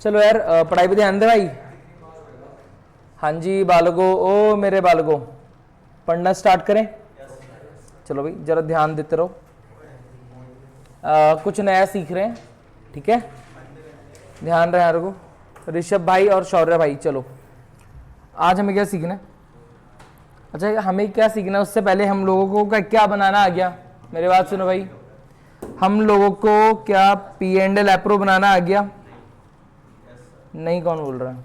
चलो यार पढ़ाई पे ध्यान दे भाई। हाँ जी बालकों, ओ मेरे बालकों, पढ़ना स्टार्ट करें। चलो भाई जरा ध्यान देते रहो। कुछ नया सीख रहे हैं, ठीक है, ध्यान रहे यार को। ऋषभ भाई और शौर्य भाई, चलो आज हमें क्या सीखना है? अच्छा हमें क्या सीखना है उससे पहले हम लोगों को क्या बनाना आ गया? मेरी बात सुनो भाई, हम लोगों को क्या P&L एप्रो बनाना आ गया? नहीं, कौन बोल रहा है?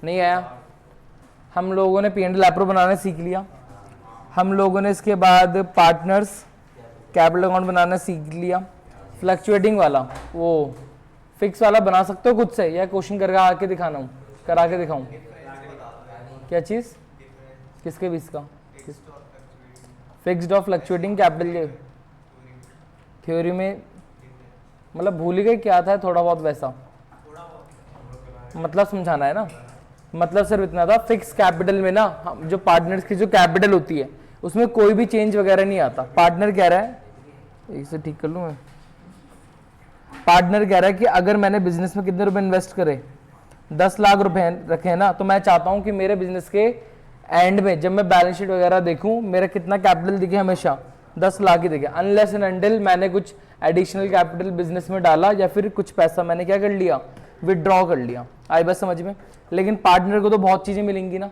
नहीं आया। हम लोगों ने P&L एप्रो बनाना सीख लिया। हम लोगों ने इसके बाद पार्टनर्स कैपिटल अकाउंट बनाना सीख लिया। फ्लक्चुएटिंग वाला, वो फिक्स वाला बना सकते हो खुद से या क्वेश्चन करके आके दिखाना हूँ, करा के दिखाऊँ? क्या चीज़? किसके बीच का? फिक्स्ड और फ्लक्चुएटिंग कैपिटल थ्योरी में मतलब भूल ही गए क्या था, थोड़ा बहुत वैसा मतलब समझाना है ना। मतलब सिर्फ इतना था, फिक्स कैपिटल में ना जो पार्टनर्स की जो कैपिटल होती है उसमें कोई भी चेंज वगैरह नहीं आता। पार्टनर कह रहा है, एक से ठीक कर लूँ मैं, पार्टनर कह रहा है कि अगर मैंने बिजनेस में कितने रुपए इन्वेस्ट करे, 10 लाख रुपए रखे ना, तो मैं चाहता हूं कि मेरे बिजनेस के एंड में जब मैं बैलेंस शीट वगैरह देखूं मेरा कितना कैपिटल दिखे, हमेशा 10 लाख ही दिखे, अनलेस एंड अनटिल मैंने कुछ एडिशनल कैपिटल बिजनेस में डाला या फिर कुछ पैसा मैंने क्या कर लिया, विदड्रॉ कर लिया। आई बात समझ में? लेकिन पार्टनर को तो बहुत चीजें मिलेंगी ना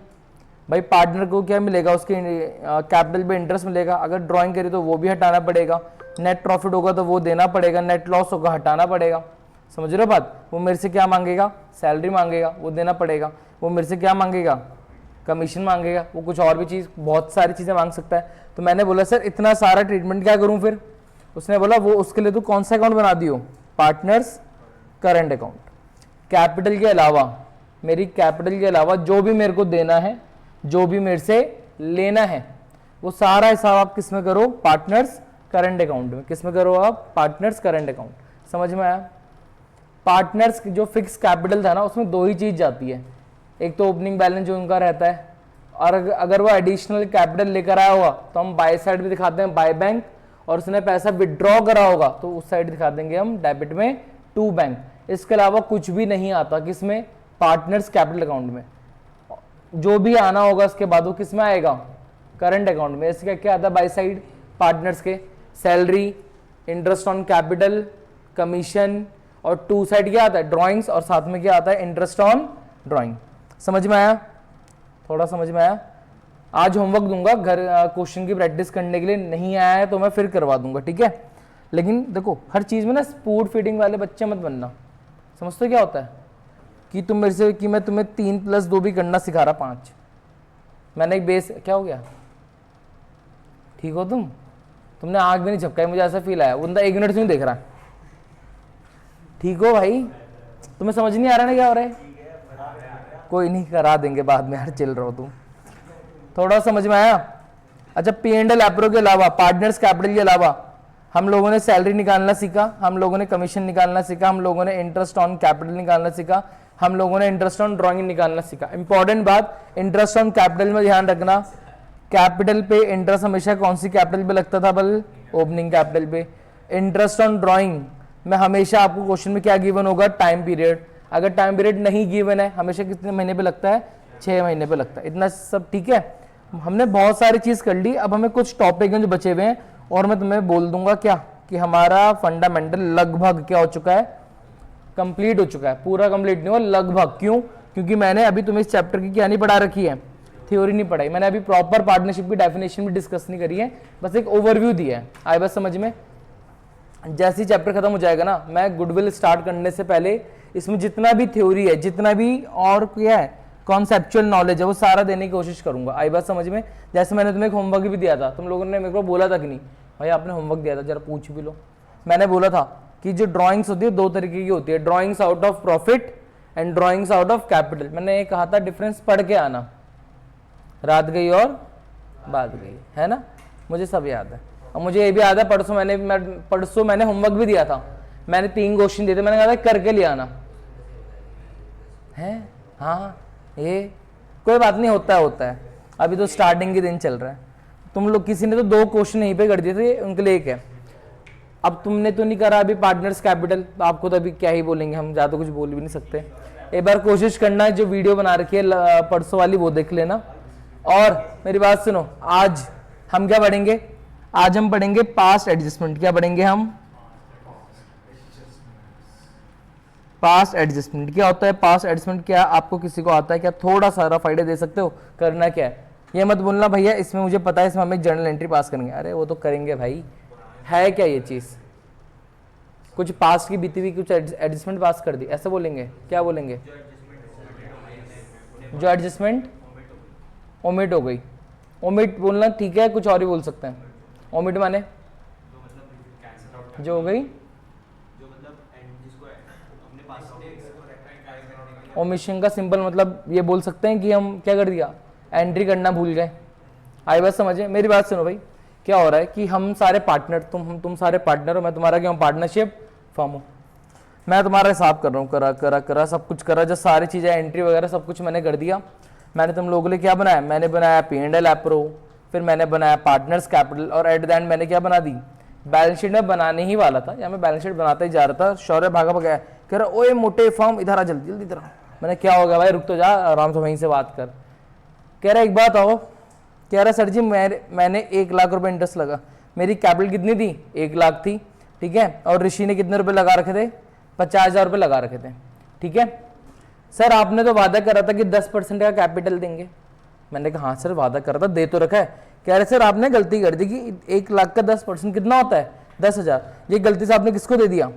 भाई। पार्टनर को क्या मिलेगा? उसके कैपिटल पे इंटरेस्ट मिलेगा। अगर ड्राइंग करी तो वो भी हटाना पड़ेगा। नेट प्रॉफिट होगा तो वो देना पड़ेगा। नेट लॉस होगा हटाना पड़ेगा। समझ रहे हो बात? वो मेरे से क्या मांगेगा? सैलरी मांगेगा, वो देना पड़ेगा। वो मेरे से क्या मांगेगा? कमीशन मांगेगा। वो कुछ और भी चीज़, बहुत सारी चीज़ें मांग सकता है। तो मैंने बोला सर इतना सारा ट्रीटमेंट क्या करूँ फिर? उसने बोला वो उसके लिए तो कौन सा अकाउंट बना दियो? Partners current account. कैपिटल के अलावा, मेरी कैपिटल के अलावा जो भी मेरे को देना है, जो भी मेरे से लेना है, वो सारा हिसाब आप किस में करो? पार्टनर्स करंट अकाउंट में। किस में करो आप? Partners current account. समझ में आया? पार्टनर्स जो फिक्स कैपिटल था ना, उसमें दो ही चीज जाती है, एक तो ओपनिंग बैलेंस जो उनका रहता है, और अगर वो एडिशनल कैपिटल लेकर आया होगा तो हम बाय साइड भी दिखाते हैं बाय बैंक, और उसने पैसा विड्रॉ करा होगा तो उस साइड दिखा देंगे हम डेबिट में टू बैंक। इसके अलावा कुछ भी नहीं आता किसमें? पार्टनर्स कैपिटल अकाउंट में। जो भी आना होगा उसके बाद वो किस में आएगा? करंट अकाउंट में। इसका क्या आता है बाय साइड पार्टनर्स के? Salary, interest on capital, commission, और टू साइड क्या आता है? ड्राइंग्स, और साथ में क्या आता है? Interest on drawing. समझ में आया? थोड़ा समझ में आया? आज होमवर्क दूंगा घर क्वेश्चन की प्रैक्टिस करने के लिए, नहीं आया है तो मैं फिर करवा दूंगा, ठीक है? लेकिन देखो हर चीज में ना स्पून फीडिंग वाले बच्चे मत बनना। समझते क्या होता है कि तुम मेरे से कि मैं तुम्हें 3 + 2 भी करना सिखा रहा 5। मैंने एक बेस, क्या हो गया? ठीक हो तुमने आंख भी नहीं झपकाई, मुझे ऐसा फील आया। वो बंदा 1 मिनट से नहीं देख रहा। ठीक हो भाई? तुम्हें समझ नहीं आ रहा ना क्या हो रहा है? कोई नहीं, करा देंगे बाद में, यार चिल रहो तुम। थोड़ा समझ में आया? अच्छा, P&L एप्रो के अलावा, पार्टनर्स कैपिटल के अलावा हम लोगों ने सैलरी निकालना सीखा, हम लोगों ने कमीशन निकालना सीखा, हम लोगों ने इंटरेस्ट ऑन कैपिटल निकालना सीखा, हम लोगों ने इंटरेस्ट ऑन ड्राइंग निकालना सीखा। इंपॉर्टेंट बात, इंटरेस्ट ऑन कैपिटल में ध्यान रखना, कैपिटल पे इंटरेस्ट हमेशा कौन सी कैपिटल पे लगता था? बल ओपनिंग कैपिटल पे। इंटरेस्ट ऑन ड्राइंग में हमेशा आपको क्वेश्चन में क्या गिवन होगा? Time period. अगर टाइम पीरियड नहीं गिवन है, हमेशा कितने महीने पे लगता है? 6 महीने पे लगता है। इतना सब ठीक है? हमने बहुत सारी चीज कर ली, अब हमें कुछ टॉपिक हैं जो बचे हुए हैं, और मैं तुम्हें बोल दूंगा क्या कि हमारा फंडामेंटल लगभग क्या हो चुका है? कंप्लीट हो चुका है। पूरा कंप्लीट नहीं हुआ, लगभग। क्यों? क्योंकि मैंने अभी तुम्हें इस चैप्टर की क्या नहीं पढ़ा रखी है? थ्योरी नहीं पढ़ाई। मैंने अभी प्रॉपर पार्टनरशिप की डेफिनेशन भी डिस्कस नहीं करी है, बस एक ओवरव्यू दिया है। आए बस समझ में? जैसे ही चैप्टर खत्म हो जाएगा ना, मैं गुडविल स्टार्ट करने से पहले इसमें जितना भी थ्योरी है, जितना भी और क्या है कॉन्सेप्चुअल नॉलेज है, वो सारा देने की कोशिश करूंगा। आई बात समझ में? जैसे मैंने तुम्हें एक होमवर्क भी दिया था, तुम लोगों ने मेरे को बोला था कि नहीं भाई आपने होमवर्क दिया था, जरा पूछ भी लो। मैंने बोला था कि जो ड्राइंग्स होती है 2 तरीके की होती है, drawings out of profit and drawings out of capital. मैंने ये कहा था डिफरेंस पढ़ के आना, रात गई और बात गई, है ना? मुझे सब याद है। और मुझे ये भी याद है परसों मैंने होमवर्क भी दिया था। मैंने 3 क्वेश्चन दिए थे, मैंने कहा था करके ले आना है। हाँ, ये कोई बात नहीं, होता है। अभी तो स्टार्टिंग के दिन चल रहा है। तुम लोग किसी ने तो 2 क्वेश्चन यहीं पे कर दिए थे, उनके लिए एक है। अब तुमने तो नहीं करा अभी पार्टनर्स कैपिटल, तो आपको तो अभी क्या ही बोलेंगे, हम ज़्यादा कुछ बोल भी नहीं सकते। एक बार कोशिश करना है, जो वीडियो बना रखी है परसों वाली वो देख लेना। और मेरी बात सुनो, आज हम क्या पढ़ेंगे, आज हम पढ़ेंगे पास्ट एडजस्टमेंट। क्या पढ़ेंगे हम? Past adjustment. क्या होता है पास्ट एडजस्टमेंट? क्या आपको किसी को आता है क्या? थोड़ा सा रफ आइडिया दे सकते हो? करना क्या है ये मत बोलना भैया इसमें मुझे पता है, इसमें हमें जर्नल एंट्री पास करेंगे। अरे वो तो करेंगे भाई, है क्या ये चीज़? कुछ पास्ट की बीती हुई कुछ एडजस्टमेंट पास कर दी, ऐसे बोलेंगे? क्या बोलेंगे? जो एडजस्टमेंट ओमिट हो गई। ओमिट बोलना ठीक है, कुछ और ही बोल सकते हैं। ओमिट माने जो हो गई, ओमिशन का सिंपल मतलब ये बोल सकते हैं कि हम क्या कर दिया, एंट्री करना भूल गए। आई बात समझे? मेरी बात सुनो भाई, क्या हो रहा है कि हम सारे पार्टनर, तुम सारे पार्टनर हो, मैं तुम्हारा क्या हूँ, पार्टनरशिप फॉर्म हूँ। मैं तुम्हारा हिसाब कर रहा हूँ, करा करा करा सब कुछ करा, जो सारी चीज़ें एंट्री वगैरह सब कुछ मैंने कर दिया। मैंने तुम लोगों के लिए क्या बनाया, मैंने बनाया P&L एप्रो, फिर मैंने बनाया पार्टनर्स कैपिटल, और एट द एंड मैंने क्या बना दी, बैलेंस शीट में बनाने ही वाला था, या मैं बैलेंस शीट बनाता ही जा रहा था। शौर्य भागा भगाया, कह रहा ओए मोटे फॉर्म इधर आ, जल्दी जल्दी इधर आ। मैंने क्या हो गया भाई, रुक तो जा, आराम से वहीं से बात कर। कह रहा एक बात आओ, कह रहा सर जी मैंने 1 लाख रुपए इंटरेस्ट लगा, मेरी कैपिटल कितनी थी, 1 लाख थी, ठीक है, और ऋषि ने कितने रुपए लगा रखे थे, 50,000 रुपये लगा रखे थे, ठीक है। सर आपने तो वादा करा था कि 10% का कैपिटल देंगे। मैंने कहा हाँ सर वादा करा था, दे तो रखा है। कह रहे सर आपने गलती कर दी कि 1 लाख का 10% कितना होता है, 10,000। ये गलती से आपने किसको दे दिया,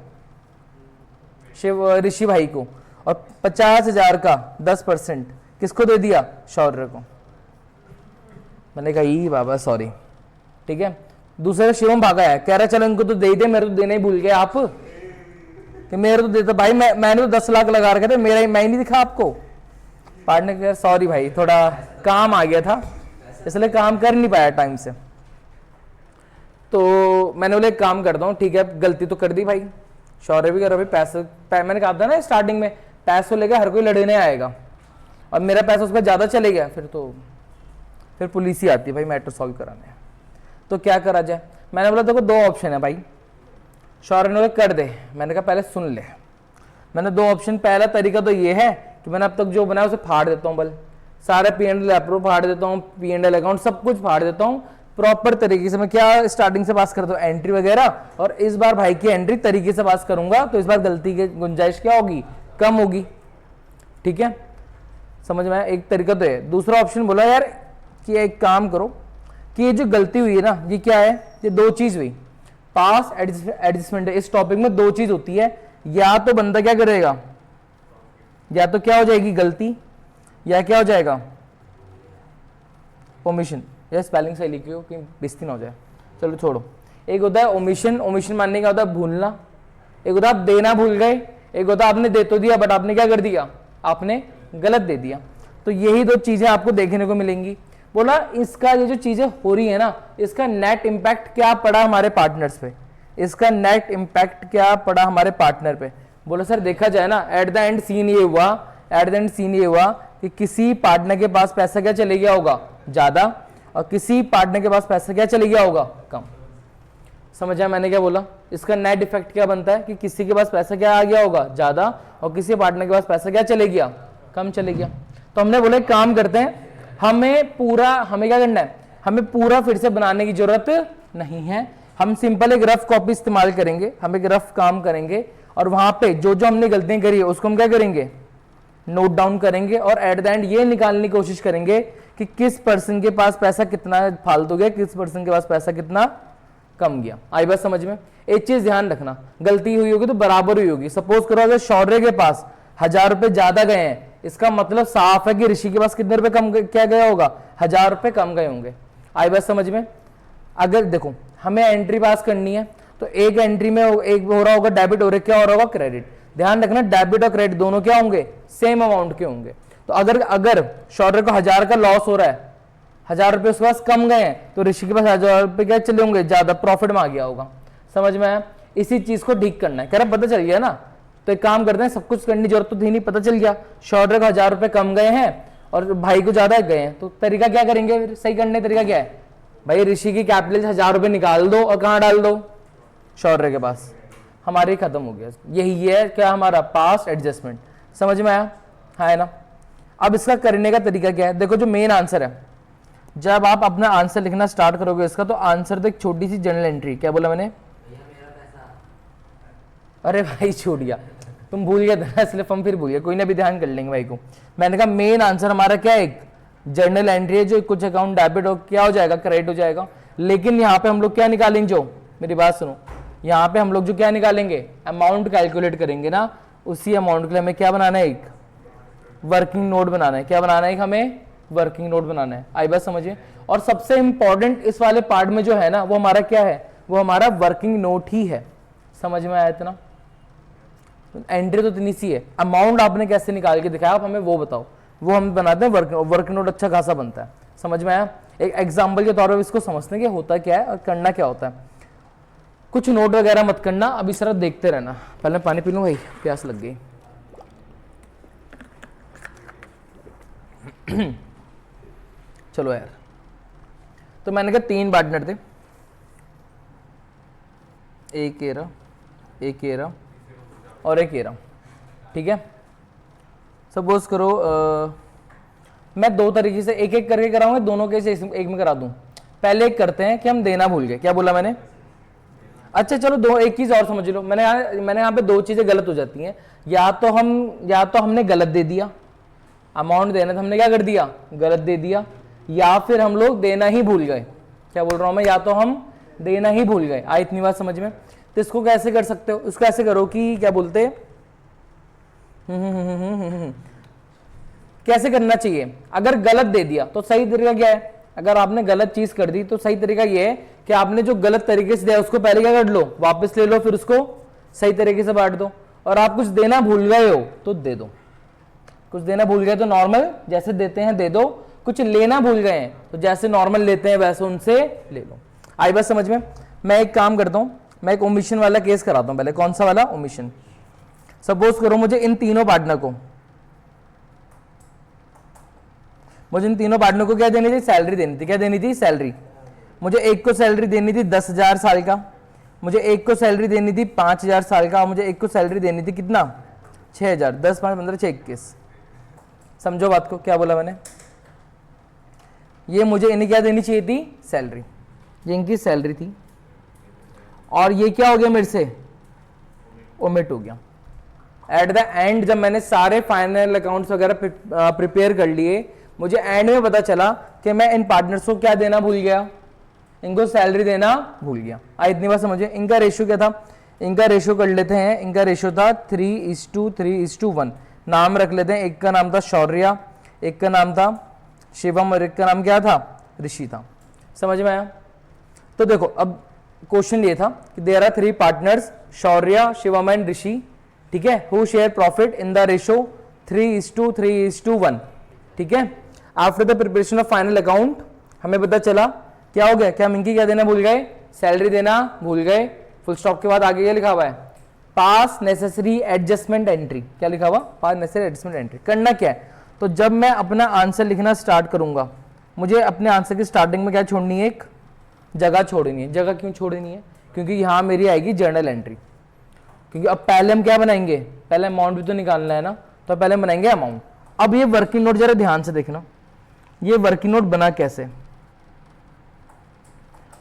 ऋषि भाई को, और 50,000 का 10% किसको दे दिया, शौर्य को। मैंने कहा ई बाबा सॉरी, ठीक है। दूसरे शिवम भागा है, कह रहा चलो इनको तो दे ही दे, मेरे तो देना ही भूल गए आप, कि मेरे तो देता भाई, मैंने तो 10 लाख लगा रखे थे, मेरा ही मैं नहीं दिखा आपको। पार्टनर कह सॉरी भाई थोड़ा काम आ गया था, इसलिए काम कर नहीं पाया टाइम से। तो मैंने बोले एक काम करता हूँ, ठीक है गलती तो कर दी भाई, शौर्य भी कर रहा भाई, मैंने कहा था ना स्टार्टिंग में, पैसों लेकर हर कोई लड़ने आएगा, और मेरा पैसा उस पर ज़्यादा चले गया, फिर पुलिस ही आती है भाई मैटर सॉल्व कराने। तो क्या करा जाए, मैंने बोला देखो 2 ऑप्शन है भाई। शौर्य ने कर दे, मैंने कहा पहले सुन ले। मैंने 2 ऑप्शन, पहला तरीका तो ये है कि मैंने अब तक जो बनाया उसे फाड़ देता हूँ, बल सारे P&L एप्रो फाड़ देता हूँ, P&L अकाउंट सब कुछ फाड़ देता हूँ प्रॉपर तरीके से। मैं क्या स्टार्टिंग से पास करता हूँ एंट्री वगैरह, और इस बार भाई की एंट्री तरीके से पास करूंगा, तो इस बार गलती की गुंजाइश क्या होगी, कम होगी, ठीक है, समझ में आया। एक तरीका तो है। दूसरा ऑप्शन बोला यार कि एक काम करो कि ये जो गलती हुई है ना, ये क्या है, ये 2 चीज हुई, पास एडजस्टमेंट। इस टॉपिक में 2 चीज होती है, या तो बंदा क्या करेगा, या तो क्या हो जाएगी गलती, या क्या हो जाएगा ओमिशन। या स्पेलिंग सही लिखियो कि बेइज्जती ना हो जाए, चलो छोड़ो। एक होता है ओमिशन, ओमिशन मानने का होता है भूलना। एक होता है आप देना भूल गए, एक होता है आपने दे तो दिया बट आपने क्या कर दिया, आपने गलत दे दिया। तो यही 2 चीजें आपको देखने को मिलेंगी। बोला इसका ये जो चीजें हो रही है ना, इसका नेट इम्पैक्ट क्या पड़ा हमारे पार्टनर्स पे, इसका नेट इम्पैक्ट क्या पड़ा हमारे पार्टनर पे। बोला सर देखा जाए ना, एट द एंड सीन ये हुआ, एट द एंड सीन ये हुआ कि किसी पार्टनर के पास पैसा क्या चले गया होगा, ज्यादा, और किसी पार्टनर के पास पैसा क्या चले गया होगा, कम। समझा मैंने क्या बोला? इसका नेट इफेक्ट क्या बनता है कि किसी के पास पैसा क्या आ गया होगा, ज्यादा, और किसी पार्टनर के पास पैसा क्या चले गया, कम चले गया। तो हमने बोले काम करते हैं, हमें क्या करना है, हमें पूरा फिर से बनाने की जरूरत नहीं है। हम सिंपल एक रफ कॉपी इस्तेमाल करेंगे, हम एक रफ काम करेंगे, और वहां पे जो जो हमने गलतियां करी है उसको हम क्या करेंगे, नोट डाउन करेंगे, और एट द एंड ये निकालने की कोशिश करेंगे कि किस पर्सन के पास पैसा कितना फालतू गया, किस पर्सन के पास पैसा कितना कम गया। आई बात समझ में? एक चीज ध्यान रखना, गलती हुई होगी तो बराबर हुई होगी। सपोज करो अगर शौर्य के पास 1000 रुपए ज्यादा गए हैं, इसका मतलब साफ है कि ऋषि के पास कितने रुपए कम क्या गया होगा, 1000 रुपए कम गए होंगे। आई बात समझ में? अगर देखो हमें एंट्री पास करनी है, तो एक एंट्री में एक हो रहा होगा डेबिट और एक क्या हो रहा होगा, क्रेडिट। ध्यान रखना डेबिट और क्रेडिट दोनों क्या होंगे, सेम अमाउंट के होंगे। तो अगर शौर्य को 1000 का लॉस हो रहा है, 1000 रुपए उसके पास कम गए हैं, तो ऋषि के पास 1000 रुपए क्या चले होंगे, ज्यादा प्रॉफिट में आ गया होगा। समझ में आया? इसी चीज को ठीक करना है। कह रहा पता चल गया ना, तो एक काम करते हैं, सब कुछ करने की जरूरत तो थी नहीं, पता चल गया शौर्य को 1000 रुपए कम गए हैं और भाई को ज्यादा गए हैं, तो तरीका क्या करेंगे, सही करने तरीका क्या है भाई, ऋषि की कैपिटल 1000 रुपए निकाल दो और कहां डाल दो, शौर्य के पास, हमारी खत्म हो गया। यही है क्या हमारा पास्ट एडजस्टमेंट। समझ में आया? हाँ है ना। अब इसका करने का तरीका क्या है, देखो जो मेन आंसर है, जब आप अपना आंसर लिखना स्टार्ट करोगे इसका, तो आंसर तो एक छोटी सी जर्नल एंट्री, क्या बोला मैंने? अरे भाई छूट गया, तुम भूल गए था इसलिए हम फिर भूल गए, कोई ना भी ध्यान कर लेंगे भाई को। मैंने कहा मेन आंसर हमारा क्या है, एक जर्नल एंट्री है, जो कुछ अकाउंट डेबिट हो क्या हो जाएगा, क्रेडिट हो जाएगा। लेकिन यहाँ पे हम लोग क्या निकालेंगे, जो मेरी बात सुनो, यहाँ पे हम लोग जो क्या निकालेंगे, अमाउंट कैलकुलेट करेंगे ना, उसी अमाउंट के लिए हमें क्या बनाना है, एक वर्किंग नोट बनाना है। क्या बनाना है, हमें वर्किंग नोट बनाना है। आई बात समझिए। और सबसे इंपॉर्टेंट इस वाले पार्ट में जो है ना, वो हमारा क्या है, वो हमारा वर्किंग नोट ही है। समझ में आया इतना? एंट्री तो इतनी सी है, अमाउंट आपने कैसे निकाल के दिखाया, आप हमें वो बताओ, वो हम बनाते हैं वर्किंग नोट अच्छा खासा बनता है। समझ में आया? एक एग्जाम्पल के तौर पर इसको समझते हैं कि होता क्या है और करना क्या होता है। कुछ नोट वगैरह मत करना, अभी सिर्फ देखते रहना। पहले पानी पी लूं भाई, प्यास लग गई। चलो यार, तो मैंने कहा 3 पार्टनर थे, एक एरा, एक एरा और एक एरा। ठीक है, सपोज करो मैं 2 तरीके से एक एक करके कराऊंगा, दोनों के एक में करा दूं। पहले एक करते हैं कि हम देना भूल गए। क्या बोला मैंने? अच्छा चलो एक चीज और समझ लो, मैंने यहाँ पे 2 चीजें गलत हो जाती हैं। या तो हमने गलत दे दिया, अमाउंट देना था, हमने क्या कर दिया, गलत दे दिया, या फिर हम लोग देना ही भूल गए। क्या बोल रहा हूं मैं, या तो हम देना ही भूल गए। आई इतनी बात समझ में? तो इसको कैसे कर सकते हो, इसको ऐसे करो कि क्या बोलते, कैसे करना चाहिए। अगर गलत दे दिया तो सही तरीका क्या है, अगर आपने गलत चीज कर दी तो सही तरीका ये है कि आपने जो गलत तरीके से दिया उसको पहले क्या कर लो, वापस ले लो, फिर उसको सही तरीके से बांट दो। और आप कुछ देना भूल गए हो तो दे दो, कुछ देना भूल गए तो नॉर्मल जैसे देते हैं दे दो, कुछ लेना भूल गए हैं तो जैसे नॉर्मल लेते हैं वैसे उनसे ले लो। आई बात समझ में? मैं एक काम करता हूं, मैं एक ओमिशन वाला केस कराता हूं पहले। कौन सा वाला? ओमिशन। सपोज करो मुझे इन तीनों पार्टनर को क्या देनी थी, सैलरी देनी थी। क्या देनी थी? सैलरी। मुझे एक को सैलरी देनी थी 10,000 साल का, मुझे एक को सैलरी देनी थी 5,000 साल का, और मुझे एक को सैलरी देनी थी कितना, 6,000। 10, 5, 15, 6, 21। समझो बात को, क्या बोला मैंने? ये मुझे इन्हें क्या देनी चाहिए थी, सैलरी, ये इनकी सैलरी थी, और ये क्या हो गया मेरे से, ओमिट हो गया। एट द एंड जब मैंने सारे फाइनल अकाउंट्स वगैरह प्रिपेयर कर लिए, मुझे एंड में पता चला कि मैं इन पार्टनर्स को क्या देना भूल गया, इनको सैलरी देना भूल गया। आई इतनी बात समझिए। इनका रेशियो क्या था, इनका रेशियो कर लेते हैं, इनका रेशियो था 3:3:1। नाम रख लेते हैं, एक का नाम था शौर्य, एक का नाम था शिवम, और एक का नाम क्या था, ऋषि था। समझ में आया? तो देखो अब क्वेश्चन ये था कि there are 3 partners, Shaurya, Shivam and Rishi. ठीक है, who share profit in the ratio 3:3:1। ठीक है, after the preparation of final account हमें पता चला क्या हो गया, क्या हम इनकी क्या देना भूल गए, सैलरी देना भूल गए। फुल स्टॉप के बाद आगे क्या लिखा हुआ है, पास नेसेसरी एडजस्टमेंट एंट्री। क्या लिखा हुआ, पास नेसेसरी एडजस्टमेंट एंट्री। करना क्या है, तो जब मैं अपना आंसर लिखना स्टार्ट करूंगा, मुझे अपने आंसर की स्टार्टिंग में क्या छोड़नी है, एक जगह छोड़नी है। जगह क्यों छोड़नी है, क्योंकि यहां मेरी आएगी जर्नल एंट्री। क्योंकि अब पहले हम क्या बनाएंगे, पहले अमाउंट भी तो निकालना है ना, तो पहले हम बनाएंगे अमाउंट। अब ये वर्किंग नोट जरा ध्यान से देखना, ये वर्किंग नोट बना कैसे।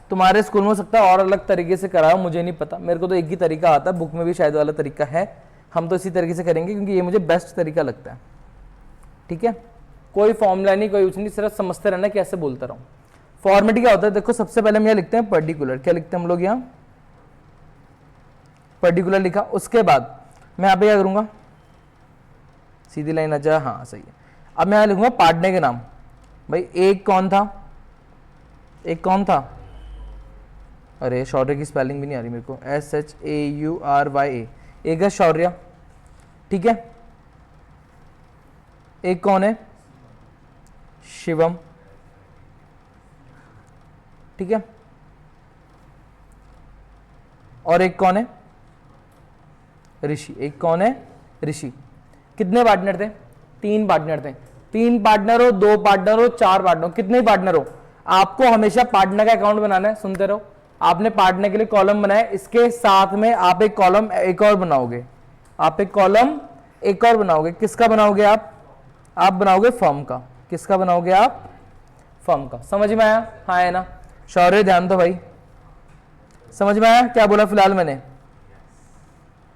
तुम्हारे स्कूल में हो सकता है और अलग तरीके से कराओ, मुझे नहीं पता, मेरे को तो एक ही तरीका आता है, बुक में भी शायद वाला तरीका है। हम तो इसी तरीके से करेंगे क्योंकि ये मुझे बेस्ट तरीका लगता है। ठीक है, कोई फॉर्मूला नहीं, कोई कुछ नहीं, सिर्फ समझते रहना कैसे बोलता रहूं। फॉर्मेट क्या होता है, देखो सबसे पहले हम यहाँ लिखते हैं पर्टिकुलर। क्या लिखते हैं हम लोग यहाँ, पर्टिकुलर लिखा। उसके बाद मैं यहाँ पे क्या करूंगा, सीधी लाइन आ जा, हाँ सही है। अब मैं यहाँ लिखूंगा पार्टनर के नाम। भाई एक कौन था, एक कौन था, अरे शौर्य की स्पेलिंग भी नहीं आ रही मेरे को, SHAURYA। एक है शौर्य, ठीक है। एक कौन है, शिवम, ठीक है। और एक कौन है, ऋषि। एक कौन है, ऋषि। कितने पार्टनर थे, 3 पार्टनर थे। 3 पार्टनर हो, 2 पार्टनर हो, 4 पार्टनर हो, कितने पार्टनर हो, आपको हमेशा पार्टनर का अकाउंट बनाना है। सुनते रहो, आपने पार्टनर के लिए कॉलम बनाया, इसके साथ में आप एक कॉलम एक और बनाओगे, आप एक कॉलम एक और बनाओगे। किसका बनाओगे आप बनाओगे फर्म का। किसका बनाओगे आप? फर्म का। समझ में आया? हाँ है ना? शौर्य ध्यान दो भाई, समझ में आया क्या बोला फिलहाल मैंने?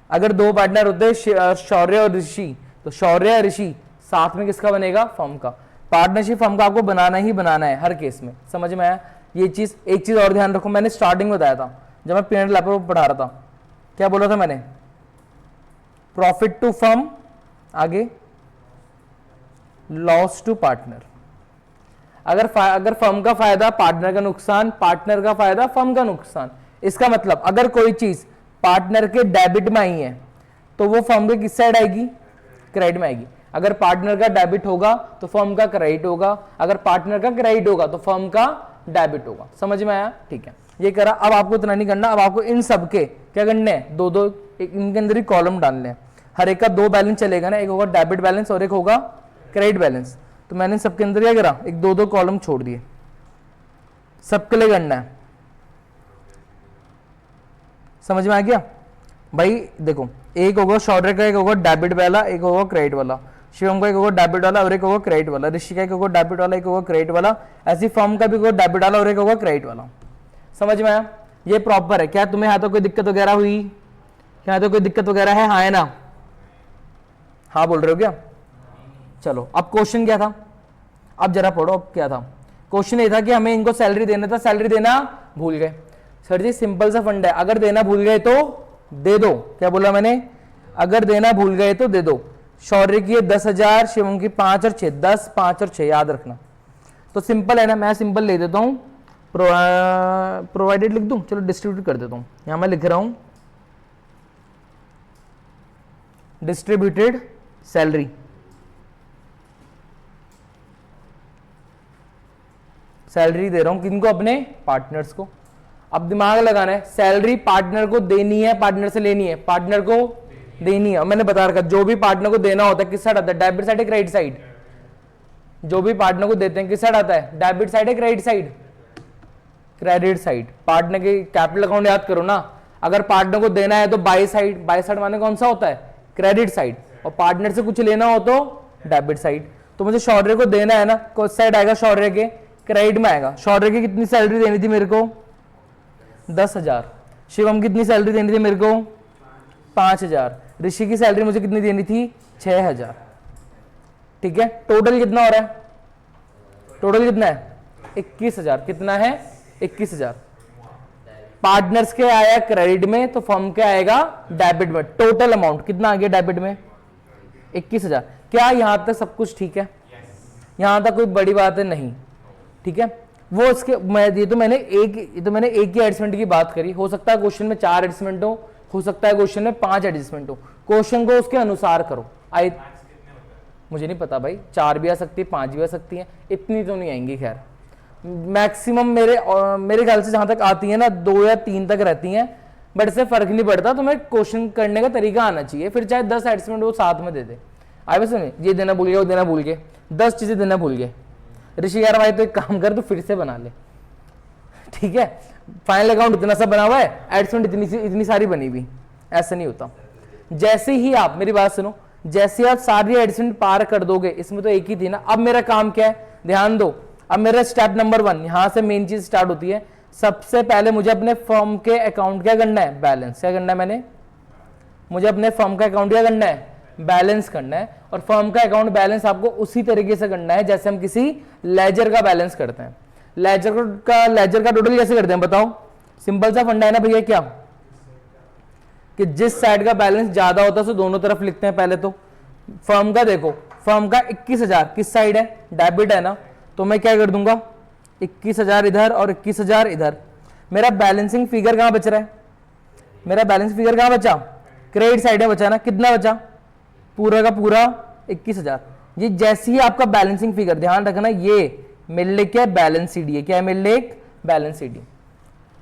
अगर दो पार्टनर होते शौर्य और ऋषि, तो शौर्य और ऋषि साथ में किसका बनेगा? फर्म का। पार्टनरशिप फर्म का आपको बनाना ही बनाना है हर केस में। समझ में आया? ये चीज, एक चीज और ध्यान रखो, मैंने स्टार्टिंग में बताया था जब मैं पीएनएल लैपटॉप पर पढ़ा रहा था, क्या बोला था मैंने? प्रॉफिट टू फर्म, आगे लॉस टू पार्टनर। अगर फर्म का फायदा पार्टनर का नुकसान, पार्टनर का फायदा फर्म का नुकसान। इसका मतलब अगर कोई चीज पार्टनर के डेबिट में आई है तो वो फर्म के किस साइड आएगी? क्रेडिट में आएगी। अगर पार्टनर का डेबिट होगा तो फर्म का क्रेडिट होगा, अगर पार्टनर का क्रेडिट होगा तो फर्म का डेबिट होगा। समझ में आया? ठीक है, ये करा। अब आपको इतना नहीं करना, अब आपको इन सब के क्या करने हैं? दो दो इनके अंदर ही कॉलम डालने हैं। हर एक का दो बैलेंस चलेगा ना, एक होगा डेबिट बैलेंस और एक होगा क्रेडिट बैलेंस। तो मैंने सबके अंदर क्या करा? एक दो दो कॉलम छोड़ दिए, सबके लिए करना है। समझ में आ गया भाई? देखो, एक होगा शौर्य का, एक होगा डेबिट वाला, एक होगा क्रेडिट वाला। शिवम का एक होगा डेबिट वाला और एक होगा क्रेडिट वाला। ऋषि का एक होगा डेबिट वाला, एक होगा क्रेडिट वाला। ऐसी फर्म का भी होगा डेबिट वाला और एक होगा क्रेडिट वाला। समझ में आया? ये प्रॉपर है। क्या तुम्हें यहाँ तो कोई दिक्कत वगैरह हुई? यहाँ तो कोई दिक्कत वगैरह है? हाँ है ना? हाँ बोल रहे हो क्या? चलो, अब क्वेश्चन क्या था? अब जरा पढ़ो, अब क्या था क्वेश्चन? ये था कि हमें इनको सैलरी देना था, सैलरी देना भूल गए। सर जी सिंपल सा फंड है, अगर देना भूल गए तो दे दो। क्या बोला मैंने? अगर देना भूल गए तो दे दो। शौर्य की 10,000, शिवम की 5 और 6, 10, 5 और 6 याद रखना। तो सिंपल है ना, मैं सिंपल ले देता हूं, प्रोवाइडेड लिख दूं, चलो डिस्ट्रीब्यूट कर देता हूं। यहां मैं लिख रहा हूं डिस्ट्रीब्यूटेड सैलरी। सैलरी दे रहा हूं किनको? अपने पार्टनर्स को। अब दिमाग लगाना है, सैलरी पार्टनर को देनी है, पार्टनर से लेनी है? पार्टनर को देनी है। मैंने बता रखा, जो भी पार्टनर को देना होता है किस साइड आता है? डेबिट साइड है क्रेडिट साइड? जो भी पार्टनर को देते हैं किस साइड आता है? डेबिट साइड है credit side? Credit side. Partner के कैपिटल अकाउंट याद करो ना, अगर पार्टनर को देना है तो बाई साइड। बाई साइड माने कौन सा होता है? Credit side. और पार्टनर से कुछ लेना हो तो डेबिट साइड। तो मुझे शौर्य को देना है ना, कौन साइड आएगा? शौर्य के क्रेडिट में आएगा। शौर्य की कितनी सैलरी देनी थी मेरे को? 10,000। शिवम कितनी सैलरी देनी थी मेरे को? 5,000। ऋषि की सैलरी मुझे कितनी देनी थी? 6,000। ठीक है, टोटल कितना हो रहा है? टोटल कितना है? 21,000। कितना है? 21,000। पार्टनर्स के आया क्रेडिट में तो फर्म के आएगा डेबिट में। टोटल अमाउंट कितना आ गया डेबिट में? 21,000। क्या यहां तक सब कुछ ठीक है? यहां तक कोई बड़ी बात है? नहीं। ठीक है, वो इसके ये तो मैंने एक ही एडजस्टमेंट की बात करी। हो सकता है क्वेश्चन में 4 एडजस्टमेंट हो सकता है क्वेश्चन में 5 एडजस्टमेंट हो। क्वेश्चन को उसके अनुसार करो। मुझे नहीं पता भाई, 4 भी आ सकती है, 5 भी आ सकती है, इतनी तो नहीं आएंगी। खैर मैक्सिमम मेरे ख्याल से जहां तक आती है ना 2 या 3 तक रहती हैं, बट इससे फर्क नहीं पड़ता। तुम्हें क्वेश्चन करने का तरीका आना चाहिए, फिर चाहे 10 एडजस्टमेंट वो साथ में दे दे। आए बस में ये देना भूल गए, वो देना भूल गए, 10 चीजें देना भूल गए। ऋषि कह रहा भाई तो एक काम कर, तू फिर से बना ले। ठीक है, फाइनल अकाउंट इतना सा बना हुआ है, एडजस्टमेंट इतनी सारी बनी हुई, ऐसा नहीं होता। जैसे ही आप, मेरी बात सुनो, जैसे आप सारी एडजस्टमेंट पार कर दोगे, इसमें तो एक ही थी ना। अब मेरा काम क्या है? ध्यान दो। अब मेरा स्टेप नंबर 1, यहां से मेन चीज स्टार्ट होती है। सबसे पहले मुझे अपने फर्म के अकाउंट क्या करना है? बैलेंस। क्या करना है? मुझे अपने फर्म का अकाउंट क्या करना है? बैलेंस करना है। और फर्म का अकाउंट बैलेंस आपको उसी तरीके से करना है जैसे हम किसी लेजर का बैलेंस करते हैं। लेजर का टोटल कैसे करते हैं बताओ? सिंपल सा फंडा है ना भैया, क्या कि जिस साइड का बैलेंस ज्यादा होता है उसे दोनों तरफ लिखते हैं पहले। तो फर्म का देखो, फर्म का 21,000 किस साइड है? डेबिट है ना, तो मैं क्या कर दूंगा? 21,000 इधर और 21,000 इधर। मेरा बैलेंसिंग फिगर कहां बच रहा है? मेरा बैलेंस फिगर कहां बचा? क्रेडिट साइड में बचा ना। कितना बचा? पूरा का पूरा 21,000। ये जैसे ही आपका बैलेंसिंग फिगर, ध्यान रखना, ये मेरे लिए क्या है? बैलेंस सीडी है। क्या है मेरे लिए? एक बैलेंस सीडी।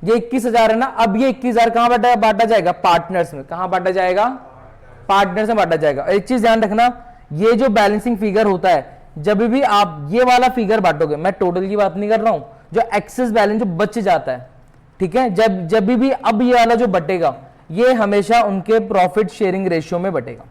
ये 21,000 है ना। अब ये 21,000 कहां बांटा जाएगा? पार्टनर्स में। कहां बांटा जाएगा? पार्टनर्स में बांटा जाएगा। एक चीज ध्यान रखना, ये जो बैलेंसिंग फिगर होता है, जब भी आप ये वाला फिगर बांटोगे, मैं टोटल की बात नहीं कर रहा हूं, जो एक्सेस बैलेंस जो बच जाता है, ठीक है, जब जब भी अब ये वाला जो बटेगा ये हमेशा उनके प्रॉफिट शेयरिंग रेशियो में बटेगा।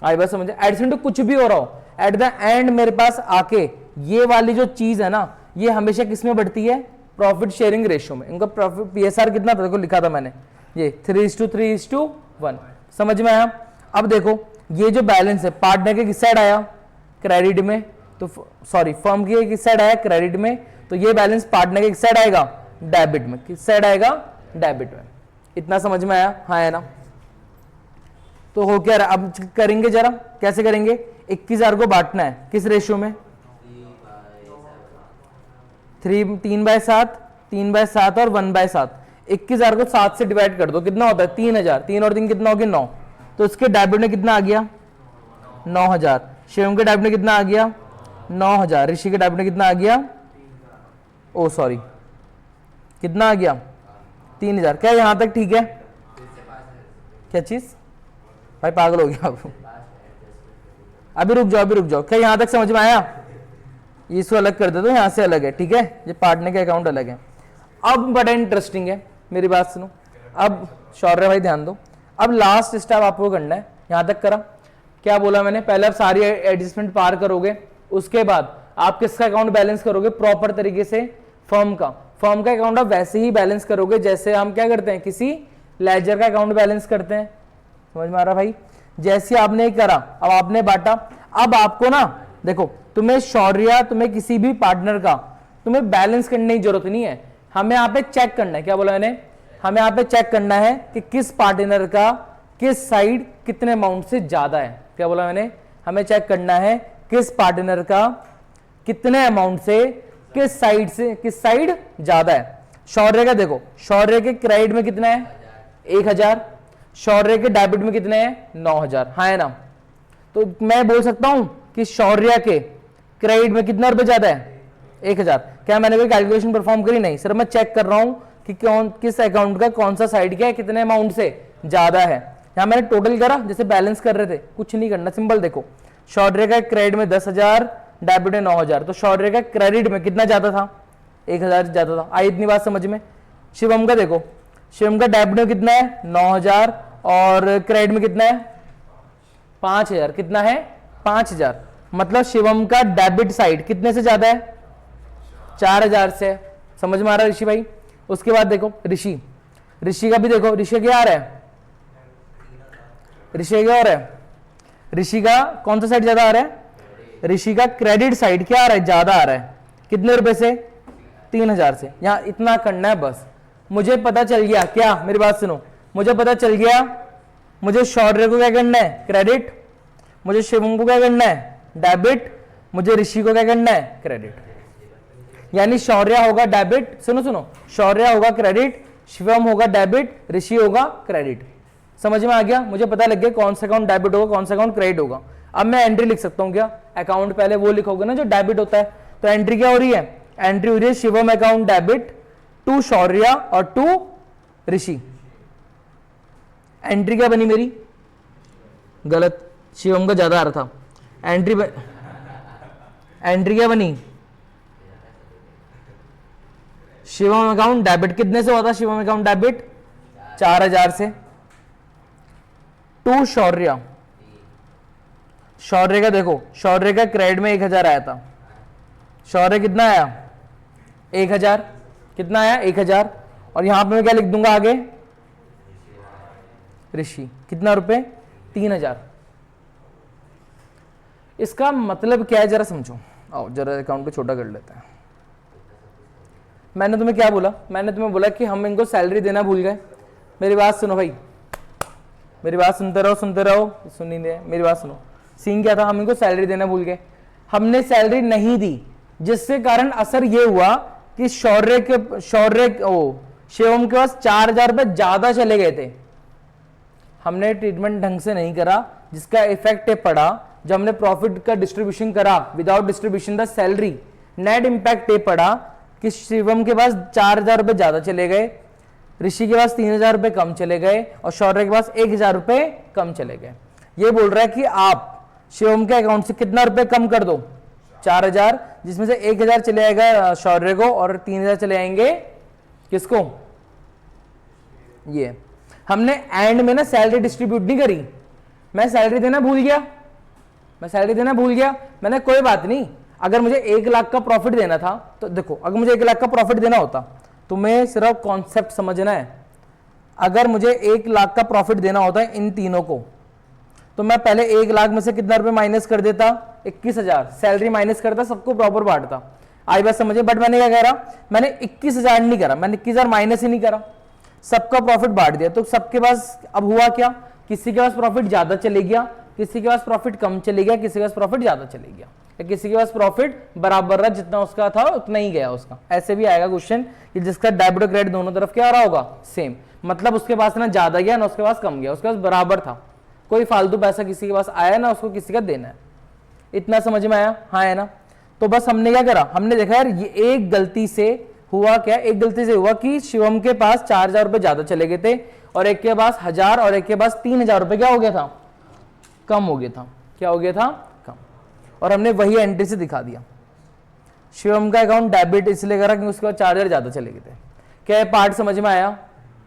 आई बात समझे, एडिशन टू कुछ भी हो रहा हो, एट द एंड मेरे पास आके ये वाली जो चीज है ना ये हमेशा किस में बढ़ती है, प्रॉफिट शेयरिंग रेशियो में। इनका प्रॉफिट पीएसआर कितना था देखो लिखा था मैंने, ये 3:3:1। समझ में आया। अब देखो ये जो बैलेंस है पार्टनर के किस साइड आया, क्रेडिट में, तो सॉरी फर्म की किस साइड आया, क्रेडिट में, तो ये बैलेंस पार्टनर के किस साइड आएगा, डेबिट में। किस साइड आएगा, डेबिट में। इतना समझ में आया, हाँ है ना। तो हो क्या रहा, अब करेंगे जरा, कैसे करेंगे, 21,000 को बांटना है किस रेशियो में, 3/7, 3/7 और 1/7। 21,000 को 7 से डिवाइड कर दो, कितना होता है 3,000, 3 और 3 कितना हो गया 9, तो इसके डेबिट में कितना आ गया 9,000, शिवम के डेबिट में कितना आ गया 9,000, ऋषि के डेबिट में कितना आ गया, ओ सॉरी कितना आ गया 3,000। क्या यहां तक ठीक है, क्या चीज भाई पागल हो गया अभी रुक जाओ, अभी रुक जाओ, क्या यहां तक समझ में आया, इसको अलग कर दे तो यहां से अलग है, ठीक है, ये पार्टनर के अकाउंट अलग है। अब बड़ा इंटरेस्टिंग है, मेरी बात सुनो, अब शौर्य भाई ध्यान दो, अब लास्ट स्टेप आपको करना है, यहां तक करा, क्या बोला मैंने, पहले आप सारी एडजस्टमेंट पार करोगे, उसके बाद आप किसका अकाउंट बैलेंस करोगे, प्रॉपर तरीके से फर्म का अकाउंट आप वैसे ही बैलेंस करोगे जैसे हम क्या करते हैं, किसी लेजर का अकाउंट बैलेंस करते हैं। समझ में आ रहा भाई, जैसे आपने करा, अब आपने बांटा, अब आपको ना देखो, तुम्हें शौर्य, तुम्हें किसी भी पार्टनर का तुम्हें बैलेंस करने की जरूरत नहीं है, हमें यहाँ पे चेक करना है, क्या बोला मैंने, हमें यहाँ पे चेक करना है कि किस पार्टनर का किस साइड कितने अमाउंट से ज्यादा है। क्या बोला मैंने, हमें चेक करना है किस पार्टनर का कितने अमाउंट से किस साइड ज्यादा है। शौर्य का देखो, शौर्य के क्रेडिट में कितना है 1,000, शौर्य के डेबिट में कितने हैं 9,000, हाँ है ना। तो मैं बोल सकता हूं कि शौर्य के क्रेडिट में कितना रुपए ज्यादा है 1,000। क्या मैंने कोई कैलकुलेशन परफॉर्म करी, नहीं, सिर्फ मैं चेक कर रहा हूं कि किस अकाउंट का कौन सा साइड क्या है, कितने अमाउंट से ज्यादा है। यहां मैंने टोटल करा, जैसे बैलेंस कर रहे थे, कुछ नहीं करना, सिंपल देखो, शौर्य का क्रेडिट में 10,000, डेबिट में 9,000, तो शौर्य का क्रेडिट में कितना ज्यादा था 1,000 ज्यादा था। आई इतनी बात समझ में। शिवम का देखो, शिवम का डेबिट में कितना है 9,000 और क्रेडिट में कितना है 5,000, कितना है 5,000, मतलब शिवम का डेबिट साइड कितने से ज्यादा है 4,000 से। समझ में आ रहा है ऋषि भाई। उसके बाद देखो ऋषि का भी देखो, ऋषि क्या आ रहा है, ऋषि क्या हो रहा है, ऋषि का कौन सा साइड ज्यादा आ रहा है, ऋषि का क्रेडिट साइड क्या आ रहा है, ज्यादा आ रहा है, कितने रुपए से 3,000 से। यहां इतना करना है बस। मुझे पता चल गया, क्या मेरी बात सुनो, मुझे पता चल गया, मुझे शौर्य को क्या करना है क्रेडिट, मुझे शिवम को क्या करना है डेबिट, मुझे ऋषि को क्या करना है क्रेडिट। यानी शौर्य होगा डेबिट, सुनो शौर्य होगा क्रेडिट, शिवम होगा डेबिट, ऋषि होगा क्रेडिट। समझ में आ गया, मुझे पता लग गया कौन सा अकाउंट डेबिट होगा कौन सा अकाउंट क्रेडिट होगा। अब मैं एंट्री लिख सकता हूं, क्या अकाउंट पहले वो लिखोगे ना जो डेबिट होता है, तो एंट्री क्या हो रही है, एंट्री हो रही है शिवम अकाउंट डेबिट टू शौर्य और टू ऋषि। एंट्री क्या बनी मेरी, गलत, शिवम का ज्यादा आ रहा था, एंट्री क्या बनी, शिवम अकाउंट डेबिट कितने से हुआ था, शिवम अकाउंट डेबिट 4,000 से, टू शौर्य, शौर्य का देखो, शौर्य का क्रेडिट में 1,000 आया था, शौर्य कितना आया 1,000, कितना आया 1,000, और यहां पे मैं क्या लिख दूंगा आगे, ऋषि कितना रुपए 3,000। इसका मतलब क्या है जरा समझो, आओ जरा अकाउंट को छोटा कर लेते हैं। मैंने तुम्हें क्या बोला, मैंने तुम्हें बोला कि हम इनको सैलरी देना भूल गए। मेरी बात सुनो भाई, मेरी बात सुनते रहो, सुन नहीं दे, मेरी बात सुनो। सीन क्या था, हम इनको सैलरी देना भूल गए, हमने सैलरी नहीं दी, जिससे कारण असर ये हुआ कि शिवम के पास 4,000 रुपए ज्यादा चले गए थे। हमने ट्रीटमेंट ढंग से नहीं करा, जिसका इफेक्ट पड़ा जब हमने प्रॉफिट का डिस्ट्रीब्यूशन करा without distribution the salary, net impact ये पड़ा कि शिवम के पास 4,000 रुपए ज्यादा चले गए, ऋषि के पास 3,000 रुपए कम चले गए और शौर्य के पास 1,000 रुपए कम चले गए। ये बोल रहा है कि आप शिवम के अकाउंट से कितना रुपए कम कर दो 4,000, जिसमें से 1,000 चले आएगा शौर्य को और 3,000 चले आएंगे किसको? ये हमने एंड में ना सैलरी डिस्ट्रीब्यूट नहीं करी, मैं सैलरी देना भूल गया, मैंने कोई बात नहीं, अगर मुझे 1 लाख का प्रॉफिट देना था तो देखो, अगर मुझे 1 लाख का प्रॉफिट देना होता, तुम्हें सिर्फ कॉन्सेप्ट समझना है, अगर मुझे 1 लाख का प्रॉफिट देना होता है इन तीनों को, तो मैं पहले 1 लाख में से कितना रुपए माइनस कर देता? 21,000 सैलरी माइनस करता, सबको प्रॉपर बांटता। आई बात समझे? बट मैंने क्या कह रहा, मैंने 21,000 नहीं करा, मैंने 21,000 माइनस ही नहीं करा, सबका प्रॉफिट बांट दिया। तो सबके पास अब हुआ क्या, किसी के पास प्रॉफिट ज्यादा चले गया, किसी के पास प्रॉफिट कम चले गया, किसी के पास प्रॉफिट ज्यादा चले गया, या किसी के पास प्रॉफिट बराबर रहा, जितना उसका था उतना ही गया उसका। ऐसे भी आएगा क्वेश्चन कि जिसका डेबिट और क्रेडिट दोनों तरफ क्या रहा होगा? सेम, मतलब उसके पास ना ज्यादा गया ना उसके पास कम गया, उसके पास बराबर था, कोई फालतू पैसा किसी के पास आया ना उसको किसी का देना है। इतना समझ में आया? हाँ है ना? तो बस हमने क्या करा, हमने देखा यार ये एक गलती से हुआ क्या, एक गलती से हुआ कि शिवम के पास 4,000 रुपए ज्यादा चले गए थे, और एक के पास 1,000 और एक के पास 3,000 रुपए क्या हो गया था? कम हो गया था। क्या हो गया था? कम। और हमने वही एंट्री से दिखा दिया। शिवम का अकाउंट डेबिट इसलिए करा क्योंकि उसके पास 4,000 ज्यादा चले गए थे। क्या ये पार्ट समझ में आया?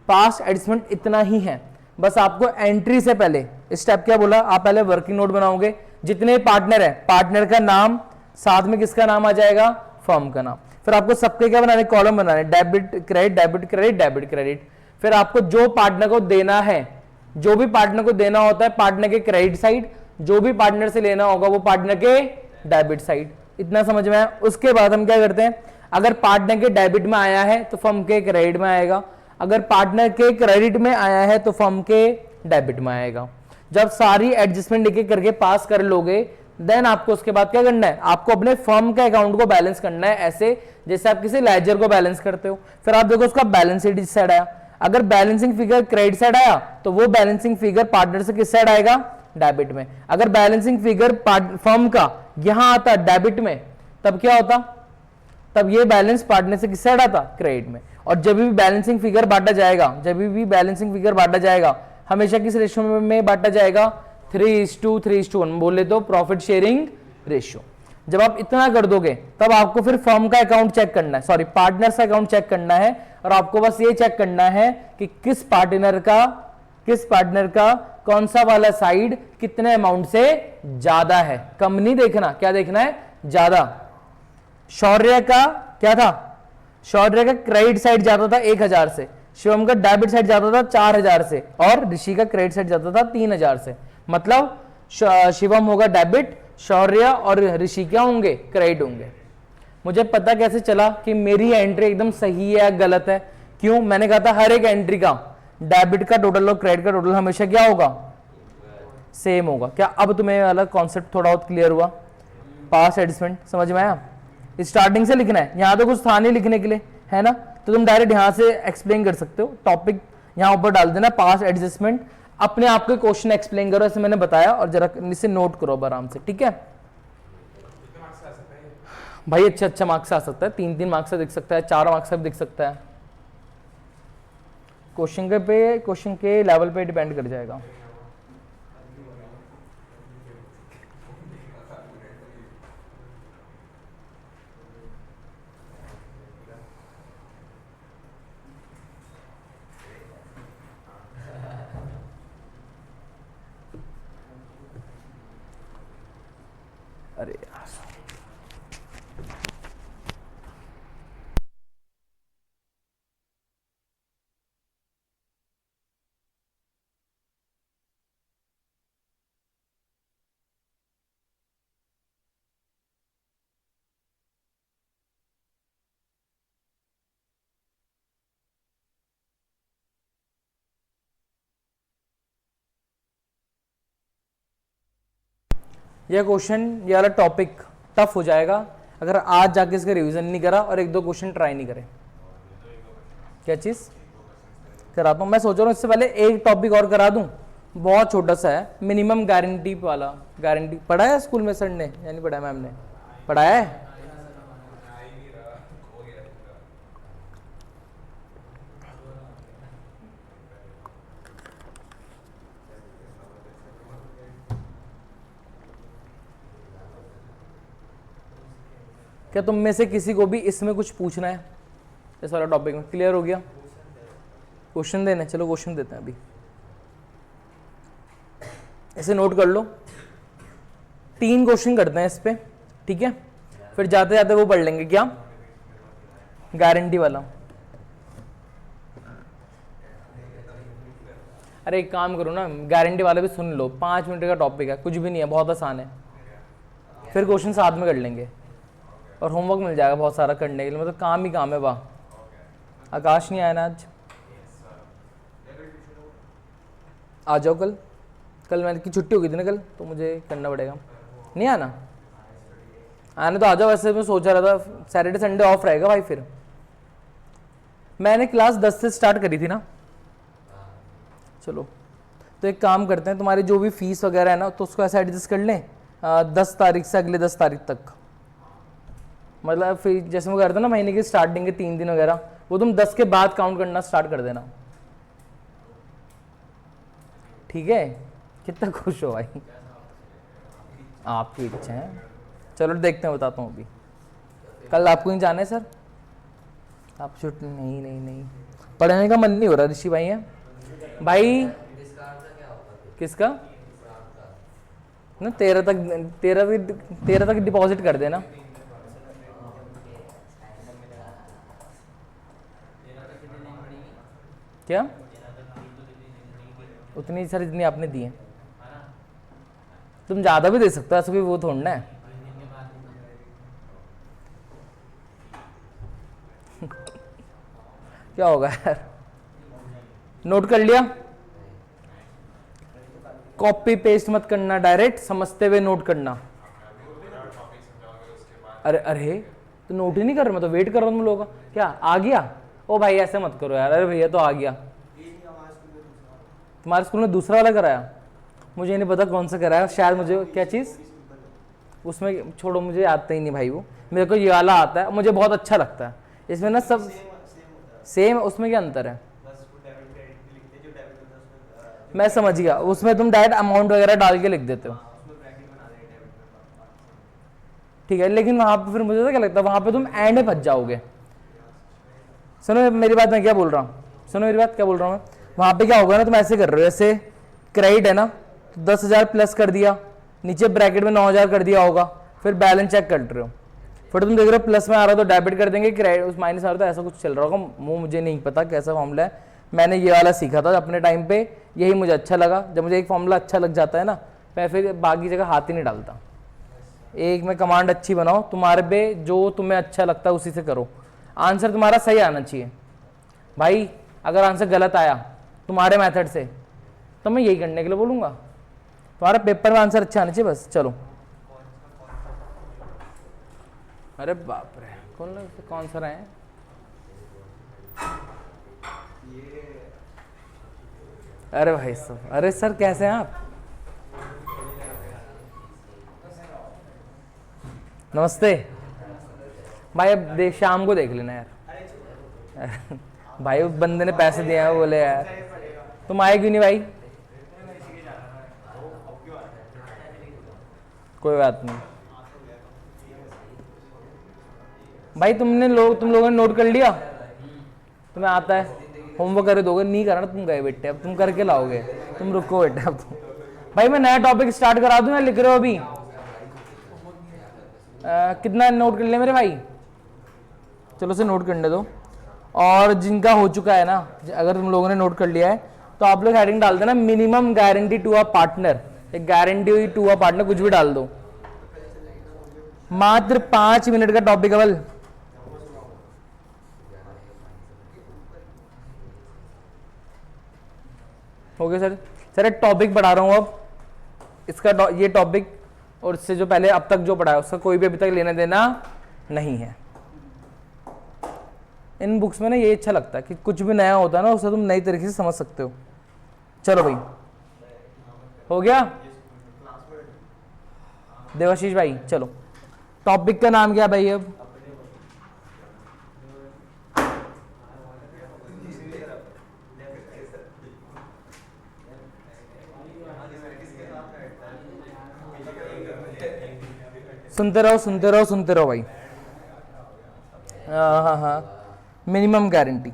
पास्ट एडजस्टमेंट इतना ही है, बस आपको एंट्री से पहले स्टेप क्या बोला, आप पहले वर्किंग नोट बनाओगे, जितने पार्टनर है पार्टनर का नाम, साथ में किसका नाम आ जाएगा? फर्म का नाम। फिर आपको सबके क्या बनाने? कॉलम बनाने, debit credit debit credit debit credit. फिर आपको जो पार्टनर को देना है, जो भी पार्टनर को देना होता है पार्टनर के क्रेडिट साइड, जो भी पार्टनर से लेना होगा वो पार्टनर के डेबिट साइड। इतना समझ में आया? उसके बाद हम क्या करते हैं, अगर पार्टनर के डेबिट में आया है तो फर्म के क्रेडिट में आएगा, अगर पार्टनर के क्रेडिट में आया है तो फर्म के डेबिट में आएगा। जब सारी एडजस्टमेंट एक एक करके पास कर लोगे, देन आपको उसके बाद क्या करना है, आपको अपने फर्म के अकाउंट को बैलेंस करना है, ऐसे जैसे आप किसी लेजर को बैलेंस करते हो। फिर आप देखो उसका बैलेंस शीट इस साइड आया, अगर बैलेंसिंग फिगर क्रेडिट साइड आया तो वो बैलेंसिंग फिगर पार्टनर से किस साइड आएगा? डेबिट में। अगर बैलेंसिंग फिगर फर्म का यहां आता डेबिट में, तब क्या होता? तब ये बैलेंस पार्टनर से किस साइड आता? क्रेडिट में। और जब भी बैलेंसिंग फिगर बांटा जाएगा, हमेशा किस रेशियो में बांटा जाएगा? 3:1 बोले तो प्रॉफिट शेयरिंग रेशियो। जब आप इतना कर दोगे तब आपको फिर फर्म का अकाउंट चेक करना है, सॉरी पार्टनर्स का अकाउंट चेक करना है, और आपको बस ये चेक करना है कि किस पार्टनर का कौन सा वाला साइड कितने अमाउंट से ज्यादा है। कम नहीं देखना, क्या देखना है? ज्यादा। शौर्य का क्या था? शौर्य का क्रेडिट साइड जाता था 1,000 से, शिवम का डेबिट साइड जाता था 4,000 से, और ऋषि का क्रेडिट साइड जाता था 3,000 से। मतलब शिवम होगा डेबिट, शौर्य और ऋषि क्या होंगे? क्रेडिट होंगे। मुझे पता कैसे चला कि मेरी एंट्री एकदम सही है या गलत है? क्यों? मैंने कहा था हर एक एंट्री का डेबिट का टोटल और क्रेडिट का टोटल हमेशा क्या होगा? सेम होगा। क्या अब तुम्हें वाला कॉन्सेप्ट थोड़ा बहुत क्लियर हुआ? पास्ट एडजस्टमेंट समझ में आया? स्टार्टिंग से लिखना है, यहां तो कुछ था नहीं लिखने के लिए, है ना? तो तुम डायरेक्ट यहां से एक्सप्लेन कर सकते हो, टॉपिक यहां ऊपर डाल देना, पास्ट एडजस्टमेंट, अपने आप के क्वेश्चन एक्सप्लेन करो, ऐसे मैंने बताया, और जरा इसे नोट करो आराम से, ठीक है भाई? अच्छा मार्क्स आ सकता है, 3 मार्क्स से दिख सकता है, 4 मार्क्स से भी दिख सकता है, क्वेश्चन के लेवल पे डिपेंड कर जाएगा। अरे यार यह क्वेश्चन, ये वाला टॉपिक टफ हो जाएगा अगर आज जाके इसका रिवीजन नहीं करा और 1-2 क्वेश्चन ट्राई नहीं करे। क्या चीज कराता हूँ मैं, सोच रहा हूँ इससे पहले एक टॉपिक और करा दूं, बहुत छोटा सा है, मिनिमम गारंटी वाला। गारंटी पढ़ा है स्कूल में सर ने या नहीं पढ़ाया? मैम ने पढ़ाया है? क्या तुम में से किसी को भी इसमें कुछ पूछना है? इस वाला टॉपिक में। क्लियर हो गया? क्वेश्चन देने, चलो क्वेश्चन देते हैं अभी। इसे नोट कर लो, 3 क्वेश्चन करते हैं इस पे, ठीक है? फिर जाते जाते वो पढ़ लेंगे, क्या? गारंटी वाला। अरे एक काम करो ना, गारंटी वाला भी सुन लो, 5 मिनट का टॉपिक है, कुछ भी नहीं है, बहुत आसान है। फिर क्वेश्चन साथ में कर लेंगे और होमवर्क मिल जाएगा बहुत सारा करने के लिए, मतलब काम ही काम है। वाह, आकाश नहीं आया ना आज? आ जाओ कल। कल मैंने की छुट्टी हो गई थी ना कल, तो मुझे करना पड़ेगा। नहीं आना? आने तो आ जाओ। वैसे मैं सोच रहा था सैटरडे संडे ऑफ रहेगा भाई। फिर मैंने क्लास 10 से स्टार्ट करी थी ना। चलो तो एक काम करते हैं, तुम्हारी जो भी फीस वगैरह है ना, तो उसको ऐसा एडजस्ट कर लें 10 तारीख से अगले 10 तारीख तक। मतलब फिर जैसे मैं करता ना महीने की स्टार्टिंग के 3 दिन वगैरह, वो तुम 10 के बाद काउंट करना स्टार्ट कर देना, ठीक है? कितना खुश हो भाई, आपकी इच्छा है। चलो देखते हैं, बताता हूँ अभी। कल आपको ही जाना है सर? आप छुट्टी? नहीं नहीं नहीं, पढ़ने का मन नहीं हो रहा ऋषि भाई है भाई। किसका? ना 13 तक डिपॉजिट कर देना। क्या? उतनी सर जितनी आपने दी है। तुम ज़्यादा भी दे सकते हो, ऐसा कोई वो थोड़ा है। क्या होगा यार? नोट कर लिया? कॉपी पेस्ट मत करना, डायरेक्ट समझते हुए नोट करना। अरे अरे, तो नोट ही नहीं कर रहे, मैं तो वेट कर रहा हूँ तुम लोगों का। क्या आ गया? ओ भाई ऐसे मत करो यार। अरे भैया तो आ गया। तुम्हारे स्कूल में दूसरा वाला कराया? मुझे नहीं पता कौन सा कराया, शायद मुझे क्या चीज़ उसमें, छोड़ो मुझे आता ही नहीं भाई। वो मेरे को ये वाला आता है, मुझे बहुत अच्छा लगता है। इसमें ना सब सेम, उसमें क्या अंतर है? मैं समझ गया, उसमें तुम डायरेक्ट अमाउंट वगैरह डाल के लिख देते हो, ठीक है। लेकिन वहां पे फिर मुझे तो क्या लगता है, वहां पे तुम एंड में फंस जाओगे। सुनो मेरी बात, मैं क्या बोल रहा हूँ, सुनो मेरी बात क्या बोल रहा हूँ मैं। वहां पे क्या होगा ना, तुम ऐसे कर रहे हो, जैसे क्रेडिट है ना, तो 10,000 प्लस कर दिया, नीचे ब्रैकेट में 9,000 कर दिया होगा, फिर बैलेंस चेक कर रहे हो, फिर तुम देख रहे हो प्लस में आ रहा हो तो डेबिट कर देंगे, क्रेडिट उस माइनस आ रहा, तो ऐसा कुछ चल रहा होगा। वो मुझे नहीं पता कैसा फॉर्मूला है, मैंने ये वाला सीखा था अपने टाइम पे, यही मुझे अच्छा लगा। जब मुझे एक फॉर्मूला अच्छा लग जाता है ना, मैं फिर बाकी जगह हाथ ही नहीं डालता। एक में कमांड अच्छी बनाओ, तुम्हारे पे जो तुम्हें अच्छा लगता है उसी से करो। आंसर तुम्हारा सही आना चाहिए भाई। अगर आंसर गलत आया तुम्हारे मेथड से, तो मैं यही करने के लिए बोलूँगा। तुम्हारा पेपर में आंसर अच्छा आना चाहिए बस। चलो, अरे बाप रे, कौन सा रहे हैं? अरे भाई साहब, अरे सर कैसे हैं आप? नमस्ते भाई। अब शाम को देख लेना यार। भाई उस बंदे ने पैसे दिए हैं, बोले यार तुम आए क्यों नहीं भाई? कोई बात नहीं भाई। तुम लोगों ने नोट कर लिया? तुम्हें आता है? होमवर्क कर दोगे? नहीं करना, तुम गए बेटे, अब तुम करके लाओगे। तुम रुको बेटे अब तुम। भाई मैं नया टॉपिक स्टार्ट करा दूं या लिख रहे हो अभी? कितना नोट कर लिया मेरे भाई? चलो से नोट करने दो। और जिनका हो चुका है ना, अगर तुम लोगों ने नोट कर लिया है तो आप लोग हेडिंग डाल देना, minimum guarantee to a partner, एक गारंटी टू अ पार्टनर, कुछ भी डाल दो। मात्र 5 मिनट का टॉपिक है बल। हो गया सर? सर एक टॉपिक पढ़ा रहा हूँ अब, इसका ये टॉपिक और इससे जो पहले अब तक जो पढ़ा है उसका कोई भी अभी तक लेना देना नहीं है। इन बुक्स में ना ये अच्छा लगता है कि कुछ भी नया होता है ना, उसे तुम नई तरीके से समझ सकते हो। चलो भाई, हो गया देवाशीष भाई? चलो, टॉपिक का नाम क्या भाई? अब सुनते रहो भाई। हाँ हाँ हाँ, मिनिमम गारंटी।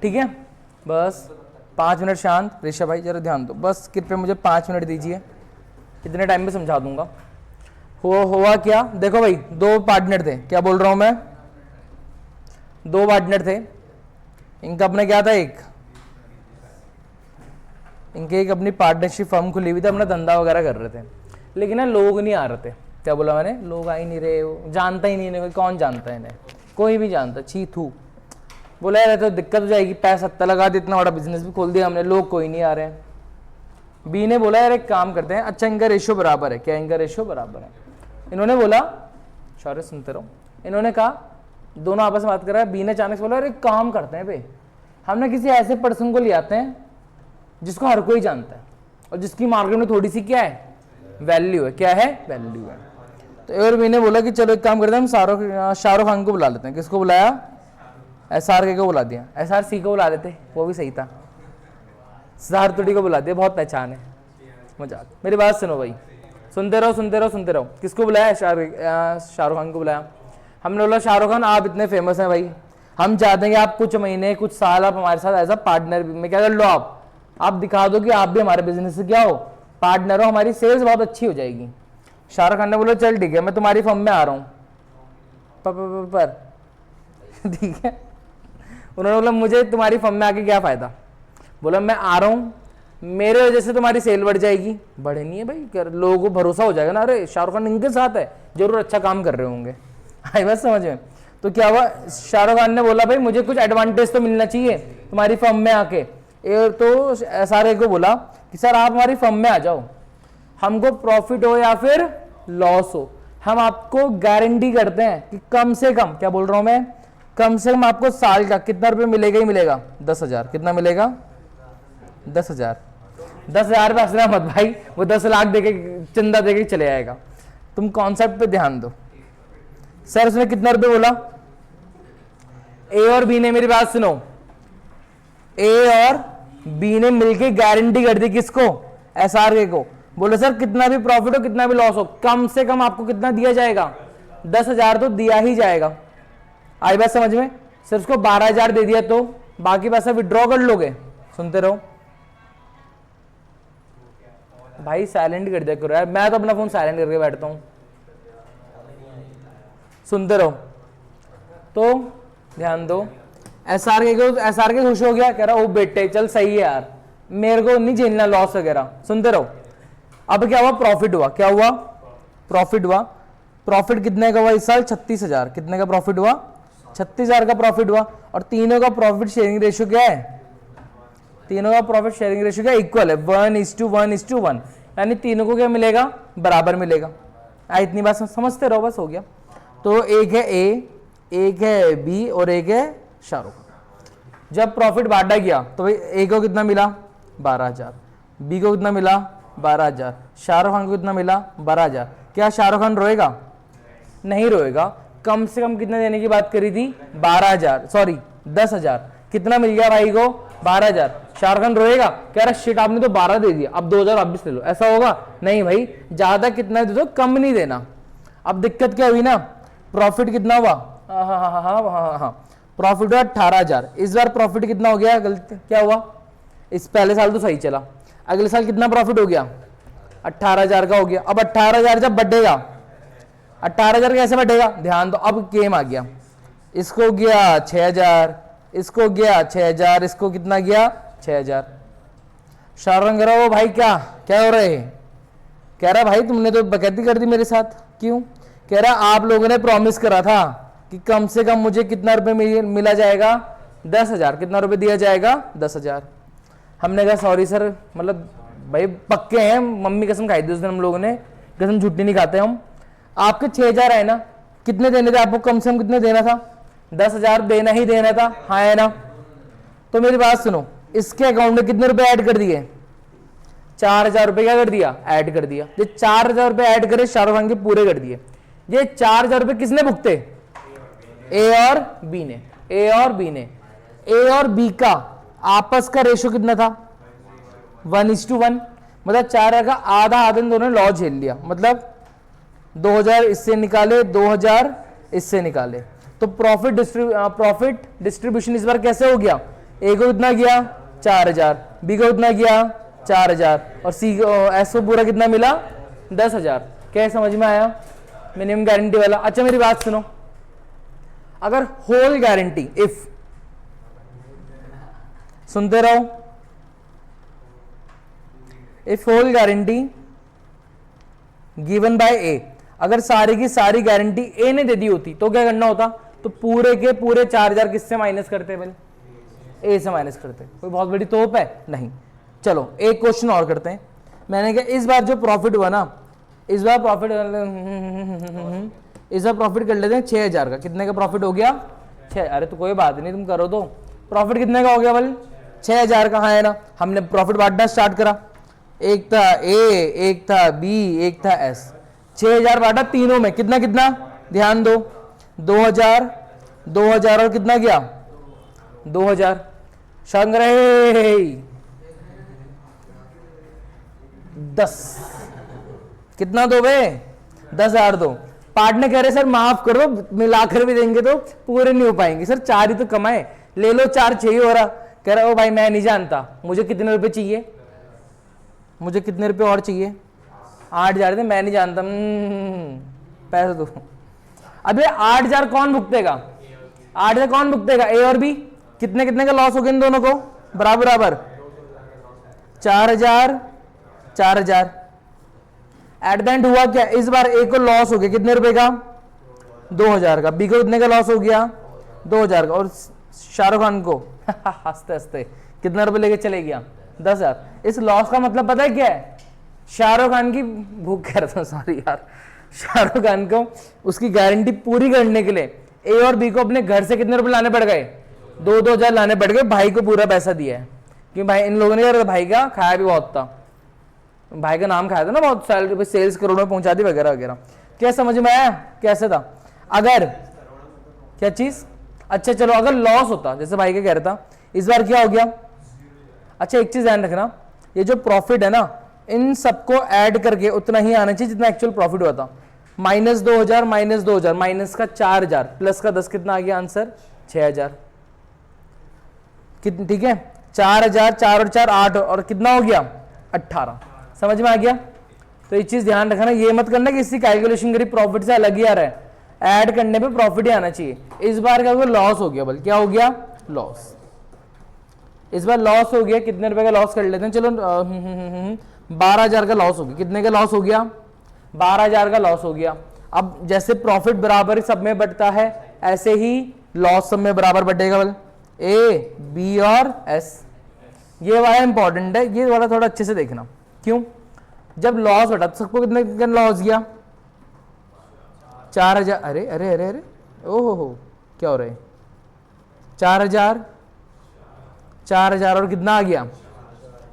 ठीक है, बस 5 मिनट शांत। ऋषभ भाई जरा ध्यान दो, बस कृपया मुझे 5 मिनट दीजिए, इतने टाइम में समझा दूंगा। हुआ क्या, देखो भाई 2 पार्टनर थे, क्या बोल रहा हूं मैं, 2 पार्टनर थे, इनका अपना क्या था, इनके एक अपनी पार्टनरशिप फर्म खुली हुई थी, अपना धंधा वगैरह कर रहे थे, लेकिन ना लोग नहीं आ रहे थे। क्या बोला मैंने, लोग आ ही नहीं रहे, जानता ही नहीं इन्हें, कौन जानता है इन्हें, कोई भी जानता, छी थू। बोला यार तो दिक्कत हो जाएगी, पैसा सत्ता लगा दे, इतना बड़ा बिजनेस भी खोल दिया हमने, लोग कोई नहीं आ रहे हैं। बी ने बोला यार एक काम करते हैं, अच्छा इनका रेशियो बराबर है, क्या इनका रेशियो बराबर है। इन्होंने बोला, सॉरी सुनते रहो, इन्होंने कहा, दोनों आपस में बात कर रहा है, बी ने अचानक से बोला एक काम करते हैं भाई, हम ना किसी ऐसे पर्सन को ले आते हैं जिसको हर कोई जानता है और जिसकी मार्केट में थोड़ी सी क्या है, वैल्यू है। क्या है, वैल्यू है। तो ए और बी ने बोला कि चलो एक काम करते हैं, हम शाहरुख खान को बुला लेते हैं। किसको बुलाया, SRK को बुला दिया, SRC को बुला लेते, वो भी सही था, सिद्धार्थ तुड़ी को बुला दिया, बहुत पहचान है, मजाक। मेरी बात सुनो भाई, सुनते रहो सुनते रहो सुनते रहो। किसको बुलाया, शाहरुख खान को बुलाया। हमने बोला शाहरुख खान आप इतने फेमस हैं भाई, हम चाहते हैं कि आप कुछ महीने कुछ साल आप हमारे साथ एज अ पार्टनर में क्या कर लो, आप दिखा दो कि आप भी हमारे बिजनेस से क्या हो, पार्टनर हो, हमारी सेल्स बहुत अच्छी हो जाएगी। शाहरुख खान ने बोला चल ठीक है, मैं तुम्हारी फर्म में आ रहा हूँ पर ठीक है। उन्होंने बोला मुझे तुम्हारी फर्म में आके क्या फायदा, बोला मैं आ रहा हूँ, मेरे वजह से तुम्हारी सेल बढ़ जाएगी। बढ़े नहीं है भाई, लोगों को भरोसा हो जाएगा ना, अरे शाहरुख खान इनके साथ है, जरूर अच्छा काम कर रहे होंगे। आई बात समझ में। तो क्या हुआ, शाहरुख खान ने बोला भाई मुझे कुछ एडवांटेज तो मिलना चाहिए तुम्हारी फर्म में आके। तो SRK को बोला कि सर आप हमारी फर्म में आ जाओ, हमको प्रॉफिट हो या फिर लॉस हो, हम आपको गारंटी करते हैं कि कम से कम, क्या बोल रहा हूं मैं, कम से कम आपको साल का कितना रुपये मिलेगा ही मिलेगा, 10,000। कितना मिलेगा, 10,000। 10,000 पे हंसना मत भाई, वो 10 लाख देके चंदा देके चले आएगा। तुम कॉन्सेप्ट पे ध्यान दो। सर उसने कितना रुपए बोला, ए और बी ने, मेरी बात सुनो, ए और बी ने मिलके गारंटी कर दी किसको, SRK को। बोले सर कितना भी प्रॉफिट हो कितना भी लॉस हो, कम से कम आपको कितना दिया जाएगा, 10,000 तो दिया ही जाएगा। आई बात समझ में। सर उसको 12,000 दे दिया तो बाकी पैसा विड्रॉ कर लोगे। सुनते रहो भाई, साइलेंट कर दिया करो यार, मैं तो अपना फोन साइलेंट करके बैठता हूं। सुनते रहो, तो ध्यान दो। SRK खुश हो गया, कह रहा ओ बेटे चल सही है यार, मेरे को नहीं झेलना लॉस वगैरह। सुनते रहो, अब क्या हुआ, प्रॉफिट हुआ। क्या हुआ, प्रॉफिट हुआ। प्रॉफिट कितने का हुआ इस साल, 36,000। कितने का प्रॉफिट हुआ, 36,000 का प्रॉफिट हुआ। और तीनों का प्रॉफिट शेयरिंग रेशियो क्या है, तीनों का प्रॉफिट शेयरिंग रेशियो क्या इक्वल है, 1:1:1, यानी तीनों को क्या मिलेगा, बराबर मिलेगा। इतनी बात समझते रहो, बस हो गया। तो एक है ए, एक है बी और एक है शाहरुख। जब प्रॉफिट बांटा गया तो भाई ए को कितना मिला, 12,000, बी को कितना मिला, 12,000, शाहरुख खान को कितना मिला, 12,000। क्या शाहरुख खान रोएगा, नहीं रोएगा। कम से कम कितने देने की बात करी थी, 12,000, सॉरी 10,000। कितना मिल गया भाई को, 12,000। शाहरुख खान रोएगा, कह रहा शिट आपने तो 12 दे दिया, अब 2,000 वापिस ले लो, ऐसा होगा नहीं भाई, ज्यादा कितना दे दो, कम नहीं देना। अब दिक्कत क्या हुई ना, प्रॉफिट कितना हुआ, हाँ प्रॉफिट हुआ 18,000। इस बार प्रॉफिट कितना हो गया, गलत क्या हुआ, इस पहले साल तो सही चला, अगले साल कितना प्रॉफिट हो गया, 18,000 का हो गया। अब 18,000 जब बढ़ेगा, 18,000 कैसे बढ़ेगा, ध्यान दो। अब गेम आ गया, इसको गया 6,000, इसको गया 6,000, इसको कितना गया 6,000। शाहरुख खान कह रहा, ओ भाई क्या क्या हो रहे, कह रहा भाई तुमने तो बकैती कर दी मेरे साथ। क्यों, कह रहा आप लोगों ने प्रॉमिस करा था कि कम से कम मुझे कितना रुपए मिला जाएगा, 10,000। कितना रुपए दिया जाएगा, 10,000। हमने कहा सॉरी सर, मतलब भाई पक्के हैं, मम्मी कसम खाई थी उस दिन हम लोगों ने, कसम झूठी नहीं खाते हम। आपके 6,000 है ना, कितने देने थे आपको, कम से कम कितने देना था, 10,000 देना ही देना था, हाँ है ना। तो मेरी बात सुनो, इसके अकाउंट में कितने रुपए ऐड कर दिए, 4,000 रुपए क्या कर दिया, ऐड कर दिया। ये 4,000 रुपए ऐड करे शाहरुख खान के पूरे कर दिए। ये 4,000 रुपए किसने भुगते, ए और बी ने, ए और बी ने। ए और बी का आपस का रेशो कितना था, 1:1, मतलब 4 का आधा आधा दोनों लॉ झेल लिया। मतलब 2,000 इससे निकाले, 2,000 इससे निकाले, तो प्रॉफिट डिस्ट्रीब्यूशन इस बार कैसे हो गया, ए को कितना गया 4000, बी को कितना गया 4000 और सी को एस को पूरा कितना मिला 10,000। क्या समझ में आया मिनिमम गारंटी वाला। अच्छा मेरी बात सुनो, अगर होल गारंटी इफ, सुनते रहो, if whole guarantee given by A, अगर सारी की सारी गारंटी ए ने दे दी होती तो क्या करना होता, तो पूरे के पूरे 4000 किससे माइनस करते भाई, ए से माइनस करते। कोई बहुत बड़ी तोप है नहीं। चलो एक क्वेश्चन और करते हैं। मैंने कहा इस बार जो प्रॉफिट हुआ ना, इस बार प्रॉफिट कर लेते हैं 6000 का। कितने का प्रॉफिट हो गया 6। अरे तो कोई बात नहीं, तुम करो तो। प्रॉफिट कितने का हो गया बोल 6000 का। हाँ है ना, हमने प्रॉफिट बांटना स्टार्ट करा, एक था ए, एक था बी, एक था एस। 6000 बांटा तीनों में, कितना कितना ध्यान दो, 2000 2000 और कितना गया 2000। संग्रह 10, कितना दो बे 10,000 दो। पार्टनर कह रहे सर माफ करो, मिलाकर भी देंगे तो पूरे नहीं हो पाएंगे सर, 4 ही तो कमाए, ले लो 4 चाहिए हो रहा। कह रहा ओ भाई मैं नहीं जानता, मुझे कितने रुपए चाहिए, मुझे कितने रुपए और चाहिए, 8,000 थे, मैं नहीं जानता, पैसे दो। अबे 8,000 कौन भुगतेगा, 8,000 कौन भुगतेगा, ए और बी। कितने कितने का लॉस हो गया इन दोनों को, बराबर बराबर 4,000 4,000। एट द एंड हुआ क्या, इस बार ए को लॉस हो गया कितने रुपए का 2,000 का, बी को कितने का लॉस हो गया 2,000 का, और शाहरुख खान को हंसते हंसते कितना रुपए लेके चले गया 10,000। इस लॉस का मतलब पता है क्या है, शाहरुख खान की भूख कह रहा था, सॉरी यार, शाहरुख खान को उसकी गारंटी पूरी करने के लिए ए और बी को अपने घर से कितने रुपए लाने पड़ गए, 2,000 लाने पड़ गए। भाई को पूरा पैसा दिया है, क्योंकि भाई इन लोगों ने क्या, भाई का खाया भी बहुत था, भाई का नाम खाया था ना बहुत, सैलरी सेल्स करोड़ों में पहुंचा दी वगैरह वगैरह। क्या समझ में आया कैसे था। अगर क्या चीज, अच्छा चलो अगर लॉस होता, जैसे भाई का कह रहा था, इस बार क्या हो गया। अच्छा एक चीज ध्यान रखना, ये जो प्रॉफिट है ना, इन सबको ऐड करके उतना ही आना चाहिए जितना एक्चुअल प्रॉफिट हुआ था। -2,000 -2,000 माइनस का 4,000 प्लस का 10 कितना आ गया आंसर 6,000। ठीक है, 4,000 4 और 4 8 और कितना हो गया 18। समझ में आ गया। तो ये चीज ध्यान रखना, ये मत करना कि इसकी कैलकुलेशन करी प्रॉफिट से अलग ही आ रहा है, ऐड करने पे प्रॉफिट ही आना चाहिए। इस बार क्या लॉस हो गया, बल्कि क्या हो गया लॉस, इस बार लॉस हो गया। कितने रुपए का लॉस कर लेते हैं, चलो 12,000 का लॉस हो गया। कितने का लॉस हो गया 12,000 का लॉस हो गया। अब जैसे प्रॉफिट बराबर सब में बटता है, ऐसे ही लॉस सब में बराबर बटेगा। बल ए बी और एस, ये वाला इंपॉर्टेंट है, ये वाला थोड़ा अच्छे से देखना। क्यों, जब लॉस बटा तो सबको कितने का लॉस गया 4,000। अरे अरे अरे अरे ओहो क्या हो रहा है, 4,000 4,000 और कितना आ गया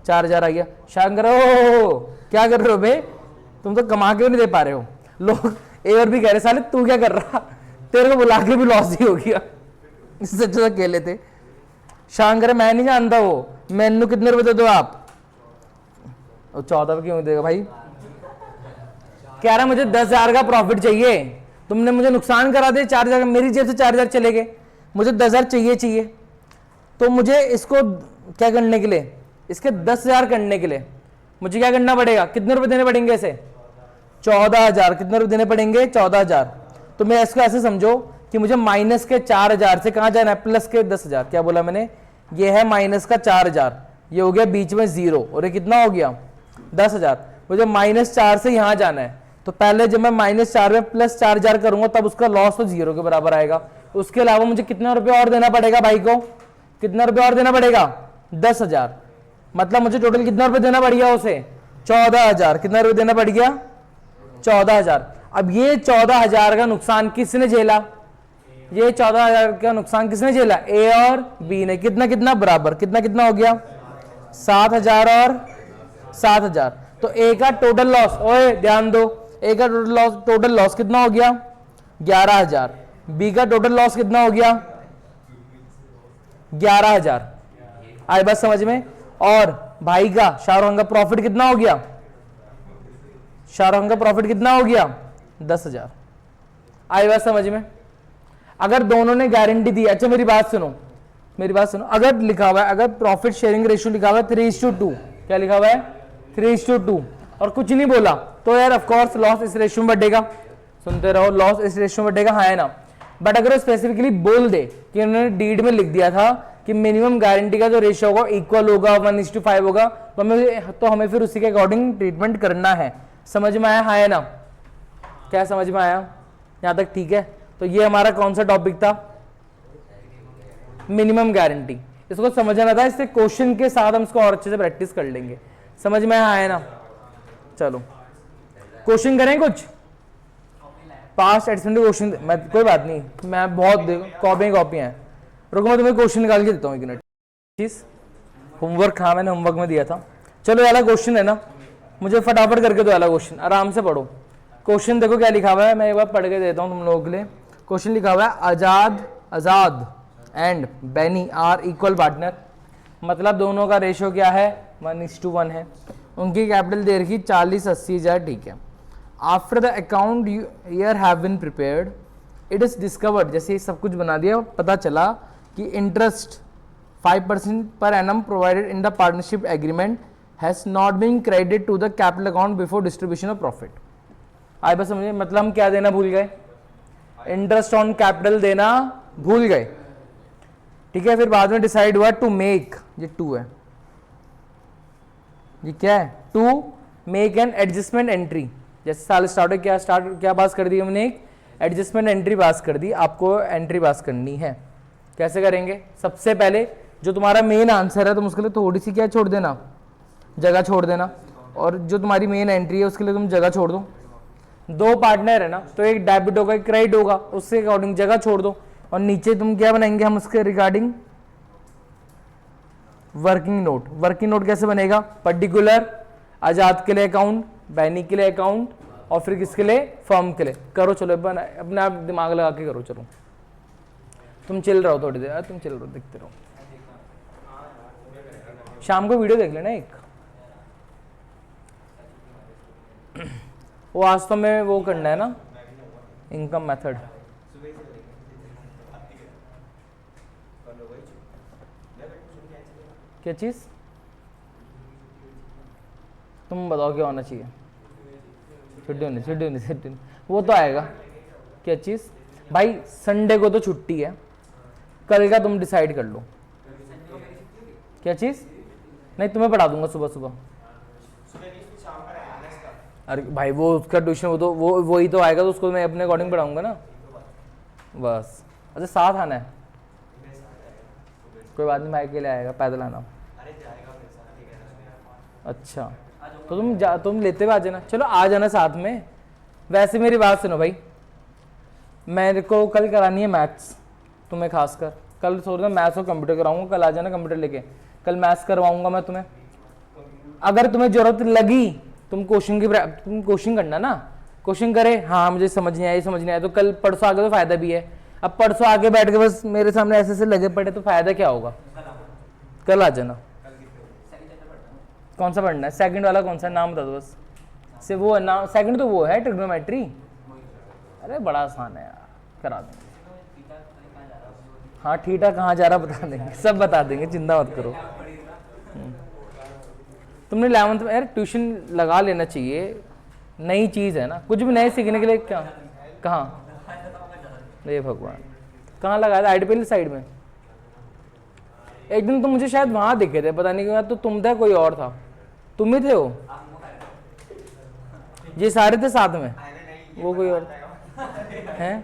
4,000 आ गया। शंकर ओ क्या कर रहे हो बे, तुम तो कमा के भी नहीं दे पा रहे हो। लोग ए और भी कह रहे साले तू क्या कर रहा, तेरे को बुला के भी लॉस ही हो गया, इससे अच्छा अकेले थे। शंकर मैं नहीं जानता वो, मैनू कितने रुपए दे दो आप, 14 क्यों देगा भाई, कह रहा मुझे 10,000 का प्रॉफिट चाहिए, तुमने मुझे नुकसान करा दे 4,000 का, मेरी जेब से 4,000 चले गए, मुझे 10,000 चाहिए। तो मुझे इसको क्या करने के लिए, इसके 10,000 करने के लिए मुझे क्या करना पड़ेगा, कितने रुपए देने पड़ेंगे इसे 14,000। कितने रुपए देने पड़ेंगे 14,000। तो मैं इसको ऐसे समझो कि मुझे माइनस के 4,000 से कहां जाना है, प्लस के 10,000। क्या बोला मैंने, ये है माइनस का 4,000, ये हो गया बीच में 0 और ये कितना हो गया 10,000। मुझे -4 से यहां जाना है, तो पहले जब मैं -4 में प्लस 4,000 करूंगा तब उसका लॉस तो 0 के बराबर आएगा। उसके अलावा मुझे कितना रुपए और देना पड़ेगा भाई को, कितना रुपए और देना पड़ेगा 10,000। मतलब मुझे टोटल कितना रुपए देना पड़ गया उसे 14,000। कितना रुपए देना पड़ गया 14,000। अब ये 14,000 का नुकसान किसने झेला, ये 14,000 का नुकसान किसने झेला, ए और बी ने। कितना कितना बराबर, कितना कितना हो गया 7,000 और 7,000। तो ए का टोटल लॉस, ओए ध्यान दो, ए का टोटल लॉस कितना हो गया 11,000। बी का टोटल लॉस कितना हो गया 11,000। आई बात समझ में। और भाई का शाहरुख खान का प्रॉफिट कितना हो गया, शाहरुख खान का प्रॉफिट कितना हो गया 10,000। आई बात समझ में। अगर दोनों ने गारंटी दी, अच्छा मेरी बात सुनो, मेरी बात सुनो, अगर लिखा हुआ है, अगर प्रॉफिट शेयरिंग रेशियो लिखा हुआ है 3:2, क्या लिखा हुआ है 3:2, और कुछ नहीं बोला, तो यार ऑफ कोर्स लॉस इस रेशियो में बढ़ेगा। सुनते रहो, लॉस इस रेशियो में बढ़ेगा, हाँ है ना। बट अगर स्पेसिफिकली बोल दे कि उन्होंने डीड में लिख दिया था कि मिनिमम गारंटी का जो रेशियो होगा इक्वल होगा 1:5 होगा, तो हमें फिर उसी के अकॉर्डिंग ट्रीटमेंट करना है। समझ में आया, हाँ है ना? क्या समझ में आया यहां तक? ठीक है, तो ये हमारा कौन सा टॉपिक था? Minimum guarantee. इसको समझना था, इससे क्वेश्चन के साथ हम इसको और अच्छे से प्रैक्टिस कर लेंगे। समझ में आया ना? चलो क्वेश्चन करें कुछ पास्ट एडजस्टमेंट क्वेश्चन। मैं कोई बात नहीं, मैं बहुत कॉपियां हैं, रुको मैं तुम्हें क्वेश्चन निकाल के देता हूँ एक मिनट। चीज होमवर्क, हाँ मैंने होमवर्क में दिया था। चलो वाला क्वेश्चन है ना, मुझे फटाफट करके दो वाला क्वेश्चन, आराम से पढ़ो। क्वेश्चन देखो क्या लिखा हुआ है, मैं एक बार पढ़ के देता हूँ तुम लोगों के लिए। क्वेश्चन लिखा हुआ है Azad and Benny are equal partner, मतलब दोनों का रेशियो क्या है 1:1 है। उनकी कैपिटल दे रखी 40-80 ठीक है। After the account year have been prepared it is discovered, जैसे ये सब कुछ बना दिया, पता चला कि interest 5% per annum provided in the partnership agreement has not been credit to the capital account before distribution of profit. आए बस समझिए, मतलब हम क्या देना भूल गए? इंटरेस्ट ऑन कैपिटल देना भूल गए, ठीक है। फिर बाद में डिसाइड हुआ टू मेक, ये 2 है, ये क्या है? To make an adjustment entry. जैसे साल स्टार्ट हो, क्या पास कर दी हमने? एक एडजस्टमेंट एंट्री पास कर दी। आपको एंट्री पास करनी है, कैसे करेंगे? सबसे पहले जो तुम्हारा मेन आंसर है तुम उसके लिए थोड़ी सी क्या छोड़ देना, जगह छोड़ देना, और जो तुम्हारी मेन एंट्री है उसके लिए तुम जगह छोड़ दो। 2 पार्टनर है ना, तो एक डेबिट होगा एक क्रेडिट होगा, उसके अकॉर्डिंग जगह छोड़ दो। और नीचे तुम क्या बनाएंगे हम उसके regarding? Working note. Working note कैसे बनेगा? पर्टिकुलर आजाद के लिए अकाउंट, बैनी के लिए अकाउंट, और फिर किसके लिए? फर्म के लिए। करो चलो, अपने आप दिमाग लगा के करो। चलो तुम चिल रहो थोड़ी देर, तुम चिल रहो, देखते रहो। शाम को वीडियो देख लेना एक। वो आज तो में वो करना है ना, इनकम मेथड। क्या चीज? तुम बताओ क्या होना चाहिए? छुट्टी होनी, वो तो आएगा। क्या चीज भाई? संडे को तो छुट्टी है, कल का तुम डिसाइड कर लो। क्या चीज? नहीं तुम्हें पढ़ा दूंगा सुबह सुबह। अरे भाई वो उसका ट्यूशन, वो तो वही तो आएगा, तो उसको मैं अपने अकॉर्डिंग पढ़ाऊंगा ना बस। अच्छा साथ आना है? कोई बात नहीं, मैं अकेले आएगा, पैदल आना। अच्छा तो तुम लेते हुए आ जाना। चलो आ जाना साथ में। वैसे मेरी बात सुनो भाई, मेरे को कल करानी है मैथ्स, तुम्हें खासकर कल सोच रहा मैथ्स और कंप्यूटर कराऊंगा। कल आ जाना कंप्यूटर लेके, कल मैथ्स करवाऊंगा मैं तुम्हें। अगर तुम्हें जरूरत लगी तुम कोशिंग करना ना, कोशिंग करे, हाँ मुझे समझ नहीं आया तो कल परसों आगे तो फायदा भी है। अब परसों आगे बैठ के बस मेरे सामने ऐसे ऐसे लगे पड़े तो फायदा क्या होगा? कल आ जाना। कौन सा पढ़ना है? सेकंड वाला कौन सा नाम बता दो बस। से वो नाम सेकंड तो वो है ट्रिग्नोमेट्री। अरे बड़ा आसान है यार, करा देंगे। हाँ थीटा कहाँ जा रहा बता देंगे, सब बता देंगे, चिंता मत करो। तुमने 11th में यार ट्यूशन लगा लेना चाहिए, नई चीज़ है ना, कुछ भी नए सीखने के लिए। क्या कहाँ? हे भगवान, कहाँ लगाया था? आईडीपीएल साइड में। एक दिन तो मुझे शायद वहां दिखे थे, पता नहीं क्यों, तो तुम थे कोई और था? तुम ही थे हो? ये सारे थे साथ में, वो कोई और हैं?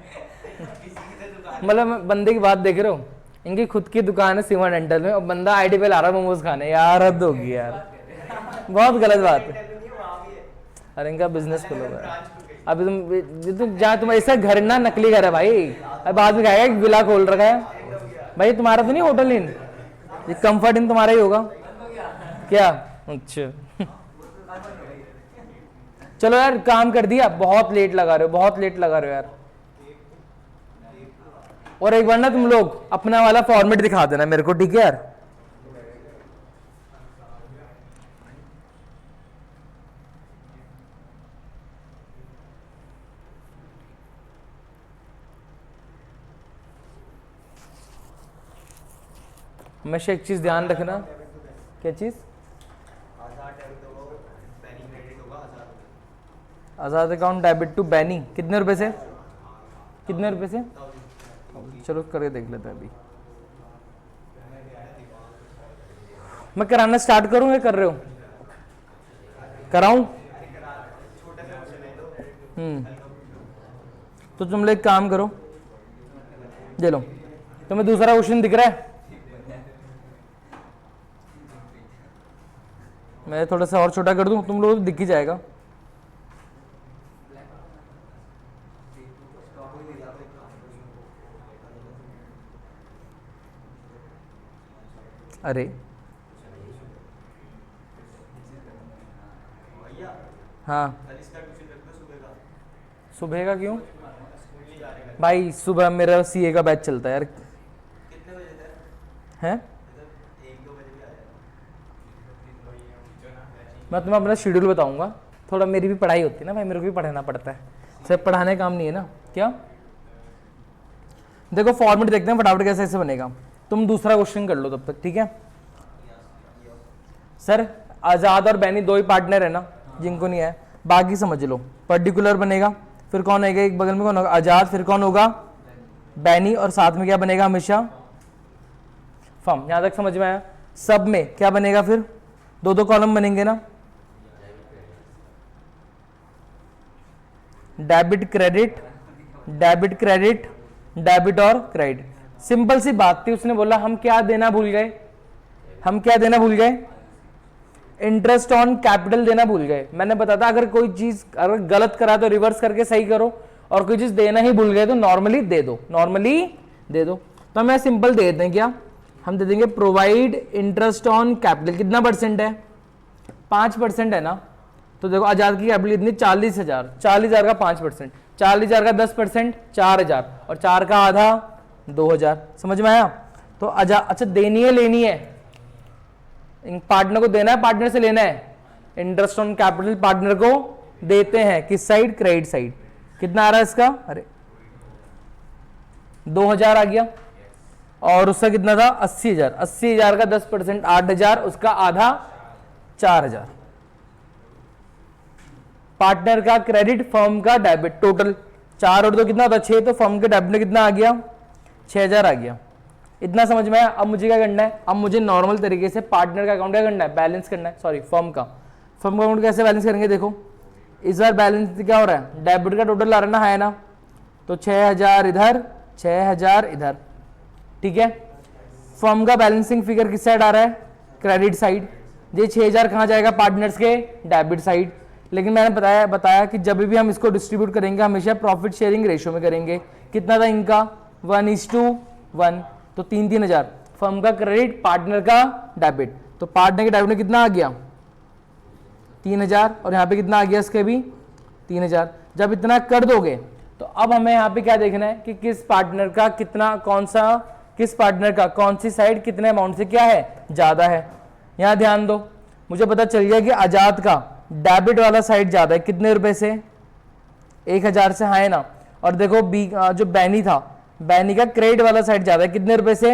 मतलब बंदे की बात देख रहे हो, इनकी खुद की दुकान है सीमा डेंटल में, और बंदा आईडीपीएल आ रहा है मोमोज खाने। यार हद होगी यार, बहुत गलत बात है। अरे इनका बिजनेस खोलोगा अभी तुम जहाँ तुम ऐसा घर ना नकली घर है भाई, अब बाद में कहेगा विला खोल रखा है भाई। तुम्हारा तो नहीं होटल इन, ये कंफर्ट इन तुम्हारा ही होगा क्या? अच्छा चलो यार काम कर दिया, बहुत लेट लगा रहे हो, बहुत लेट लगा रहे हो यार। और एक बार ना तुम लोग अपना वाला फॉर्मेट दिखा देना मेरे को, ठीक है यार? हमेशा एक चीज़ ध्यान रखना, क्या चीज़? आज़ाद अकाउंट डेबिट टू बैनी कितने रुपए से, कितने रुपए से? चलो करके देख लेते हैं अभी। मैं कराना स्टार्ट करूं या कर रहे हो? कराऊं? तो तुम लोग एक काम करो, दे लो। तुम्हें दूसरा क्वेश्चन दिख रहा है? मैं थोड़ा सा और छोटा कर दूं, तुम लोगों को दिख ही जाएगा। अरे हाँ, सुबह का क्यों भाई? सुबह मेरा सीए का बैच चलता है यार। कितने बजे है? मैं तुम्हें अपना शेड्यूल बताऊंगा, थोड़ा मेरी भी पढ़ाई होती है ना भाई, मेरे को भी पढ़ना पड़ता है, सिर्फ पढ़ाने काम नहीं है ना। क्या देखो फॉर्मेट देखते हैं फटाफट कैसे ऐसे बनेगा। तुम दूसरा क्वेश्चन कर लो तब तक, ठीक है? सर आजाद और बैनी दो ही पार्टनर है ना, जिनको नहीं है, बाकी समझ लो। पर्टिकुलर बनेगा, फिर कौन आएगा एक बगल में, कौन होगा? आजाद, फिर कौन होगा? बैनी, और साथ में क्या बनेगा हमेशा? फर्म। यहां तक समझ में आया? सब में क्या बनेगा फिर? दो दो कॉलम बनेंगे ना, debit credit, debit credit, debit और क्रेडिट। सिंपल सी बात थी, उसने बोला हम क्या देना भूल गए, हम क्या देना भूल गए? इंटरेस्ट ऑन कैपिटल देना भूल गए। मैंने बताया था अगर कोई चीज अगर गलत करा तो रिवर्स करके सही करो, और कोई चीज देना ही भूल गए तो नॉर्मली दे दो, नॉर्मली दे दो। तो हमें सिंपल दे देते हैं, क्या हम दे देंगे? Provide interest on capital. कितना परसेंट है? 5% है ना। तो देखो आजाद की कैपिटल इतनी 40,000, 40,000 का 5%, 40,000 का 10% 4,000, और 4 का आधा 2,000। समझ में आया? तो अच्छा देनी है लेनी है? पार्टनर को देना है, पार्टनर से लेना है? इंटरेस्ट ऑन कैपिटल पार्टनर को देते हैं, किस साइड? Credit side. कितना आ रहा है इसका? अरे 2,000 आ गया, और उसका कितना था? 80,000। 80,000 का 10% 8,000, उसका आधा 4,000। पार्टनर का क्रेडिट, फर्म का डेबिट, टोटल 4 और 2 कितना होता है? 6। तो फर्म के डेबिट में कितना आ गया? 6,000 आ गया। इतना समझ में आया? अब मुझे क्या करना है? अब मुझे नॉर्मल तरीके से पार्टनर का अकाउंट क्या करना है? बैलेंस करना है, सॉरी फर्म का। फर्म का अकाउंट कैसे बैलेंस करेंगे? देखो इस बार बैलेंस क्या हो रहा है? डेबिट का टोटल आ रहा है ना, है ना? तो 6,000 इधर, 6,000 इधर, ठीक है? फर्म का बैलेंसिंग फिगर किस साइड आ रहा है? Credit side. ये 6,000 कहाँ जाएगा? पार्टनर्स के डेबिट साइड। लेकिन मैंने बताया कि जब भी हम इसको डिस्ट्रीब्यूट करेंगे हमेशा प्रॉफिट शेयरिंग रेशियो में करेंगे। कितना था इनका? 1:1। तो 3,000 फर्म का क्रेडिट, पार्टनर का डेबिट। तो पार्टनर के डेबिट में कितना आ गया? 3,000, और यहाँ पे कितना आ गया इसके भी? 3,000। जब इतना कर दोगे तो अब हमें यहाँ पे क्या देखना है कि किस पार्टनर का कितना, कौन सा, किस पार्टनर का कौन सी साइड कितने अमाउंट से क्या है? ज्यादा है। यहाँ ध्यान दो, मुझे पता चल गया कि आजाद का डेबिट वाला साइड ज्यादा है। कितने रुपए से? 1,000 से, है ना? और देखो जो बैनी था, बैनी का क्रेडिट वाला साइड ज्यादा है। कितने रुपए से?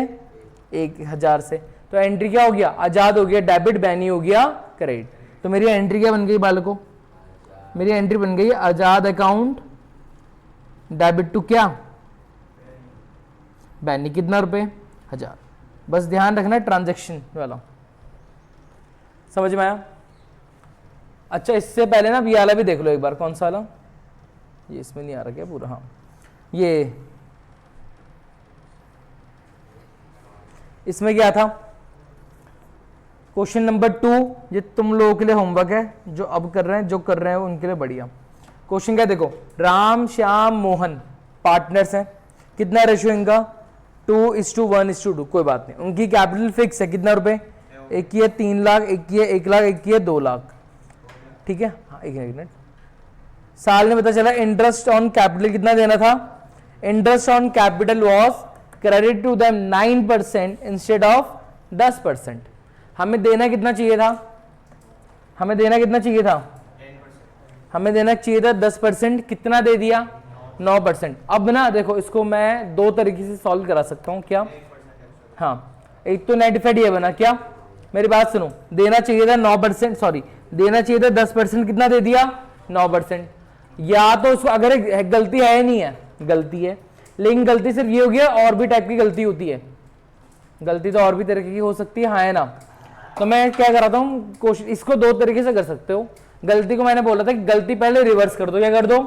1,000 से। तो एंट्री क्या हो गया? आजाद हो गया डेबिट, बैनी हो गया क्रेडिट। तो मेरी एंट्री क्या बन गई बालकों? मेरी एंट्री बन गई आजाद अकाउंट डेबिट टू क्या? बैनी। कितना रुपए? 1,000। बस ध्यान रखना ट्रांजैक्शन वाला। समझ में आया? अच्छा इससे पहले ना ये वाला भी देख लो एक बार। कौन सा वाला? ये इसमें नहीं आ रहा क्या पूरा? हाँ, ये इसमें क्या था? क्वेश्चन नंबर 2, ये तुम लोगों के लिए होमवर्क है, जो अब कर रहे हैं, जो कर रहे हैं उनके लिए बढ़िया। क्वेश्चन क्या देखो, राम श्याम मोहन पार्टनर्स हैं। कितना रेशियो इनका? 2:1:2। कोई बात नहीं, उनकी कैपिटल फिक्स है। कितना रुपए? एक की है 3 लाख, एक की है 1 लाख, एक की है 2 लाख। ठीक है, हाँ एक मिनट। साल में पता चला इंटरेस्ट ऑन कैपिटल कितना देना था? Interest on capital was credit to them 9% instead of 10%। हमें देना कितना चाहिए था? हमें देना कितना चाहिए था? हमें देना चाहिए था 10%। कितना दे दिया? 9%। अब ना देखो, इसको मैं दो तरीके से सॉल्व करा सकता हूं। क्या? हाँ, एक तो नेट इफेक्ट ये बना, क्या मेरी बात सुनो, देना चाहिए था 9%, सॉरी देना चाहिए था 10%, कितना दे दिया 9%। या तो उसको अगर गलती है नहीं है, गलती है, लेकिन गलती सिर्फ ये हो गया, और भी टाइप की गलती होती है, गलती तो और भी तरीके की हो सकती है, हाँ है ना। तो मैं क्या कराता हूँ कोशिश, इसको दो तरीके से कर सकते हो। गलती को मैंने बोला था कि गलती पहले रिवर्स कर दो, क्या कर दो,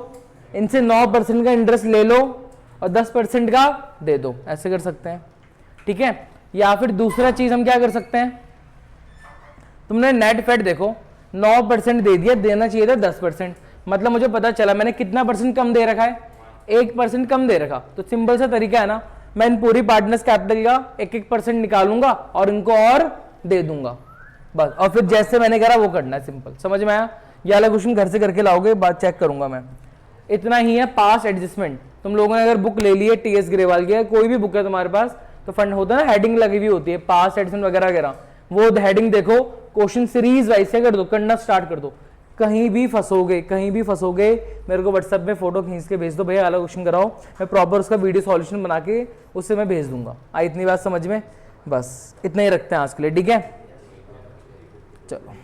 इनसे 9% का इंटरेस्ट ले लो और 10% का दे दो, ऐसे कर सकते हैं, ठीक है। या फिर दूसरा चीज हम क्या कर सकते हैं, तुमने नेट फेड देखो 9% दे दिया, देना चाहिए था 10%, मतलब मुझे पता चला मैंने कितना परसेंट कम दे रखा है, 1% कम दे रखा। तो सिंपल सा तरीका है ना, मैं इन पूरी पार्टनर्स कैपिटल का 1-1% निकालूंगा और इनको और दे दूंगा बस, और फिर जैसे मैंने करा वो करना है, सिंपल, समझ में आया। ये वाला क्वेश्चन घर से करके लाओगे, बात चेक करूंगा मैं। इतना ही है पास एडजस्टमेंट। तुम लोगों ने अगर बुक ले ली है टीएस ग्रेवाल की, कोई भी बुक है तुम्हारे पास, तो फंड होता है ना, हेडिंग लगी हुई होती है पास एडजस्टमेंट वगैरह वगैरह, वो हेडिंग देखो, क्वेश्चन सीरीज वाइज से कर दो, करना स्टार्ट कर दो। कहीं भी फंसोगे, कहीं भी फंसोगे, मेरे को व्हाट्सएप में फोटो खींच के भेज दो, भैया वाला क्वेश्चन कराओ, मैं प्रॉपर उसका वीडियो सॉल्यूशन बना के उससे मैं भेज दूंगा। आई इतनी बात समझ में, बस इतना ही रखते हैं आज के लिए, ठीक है, चलो।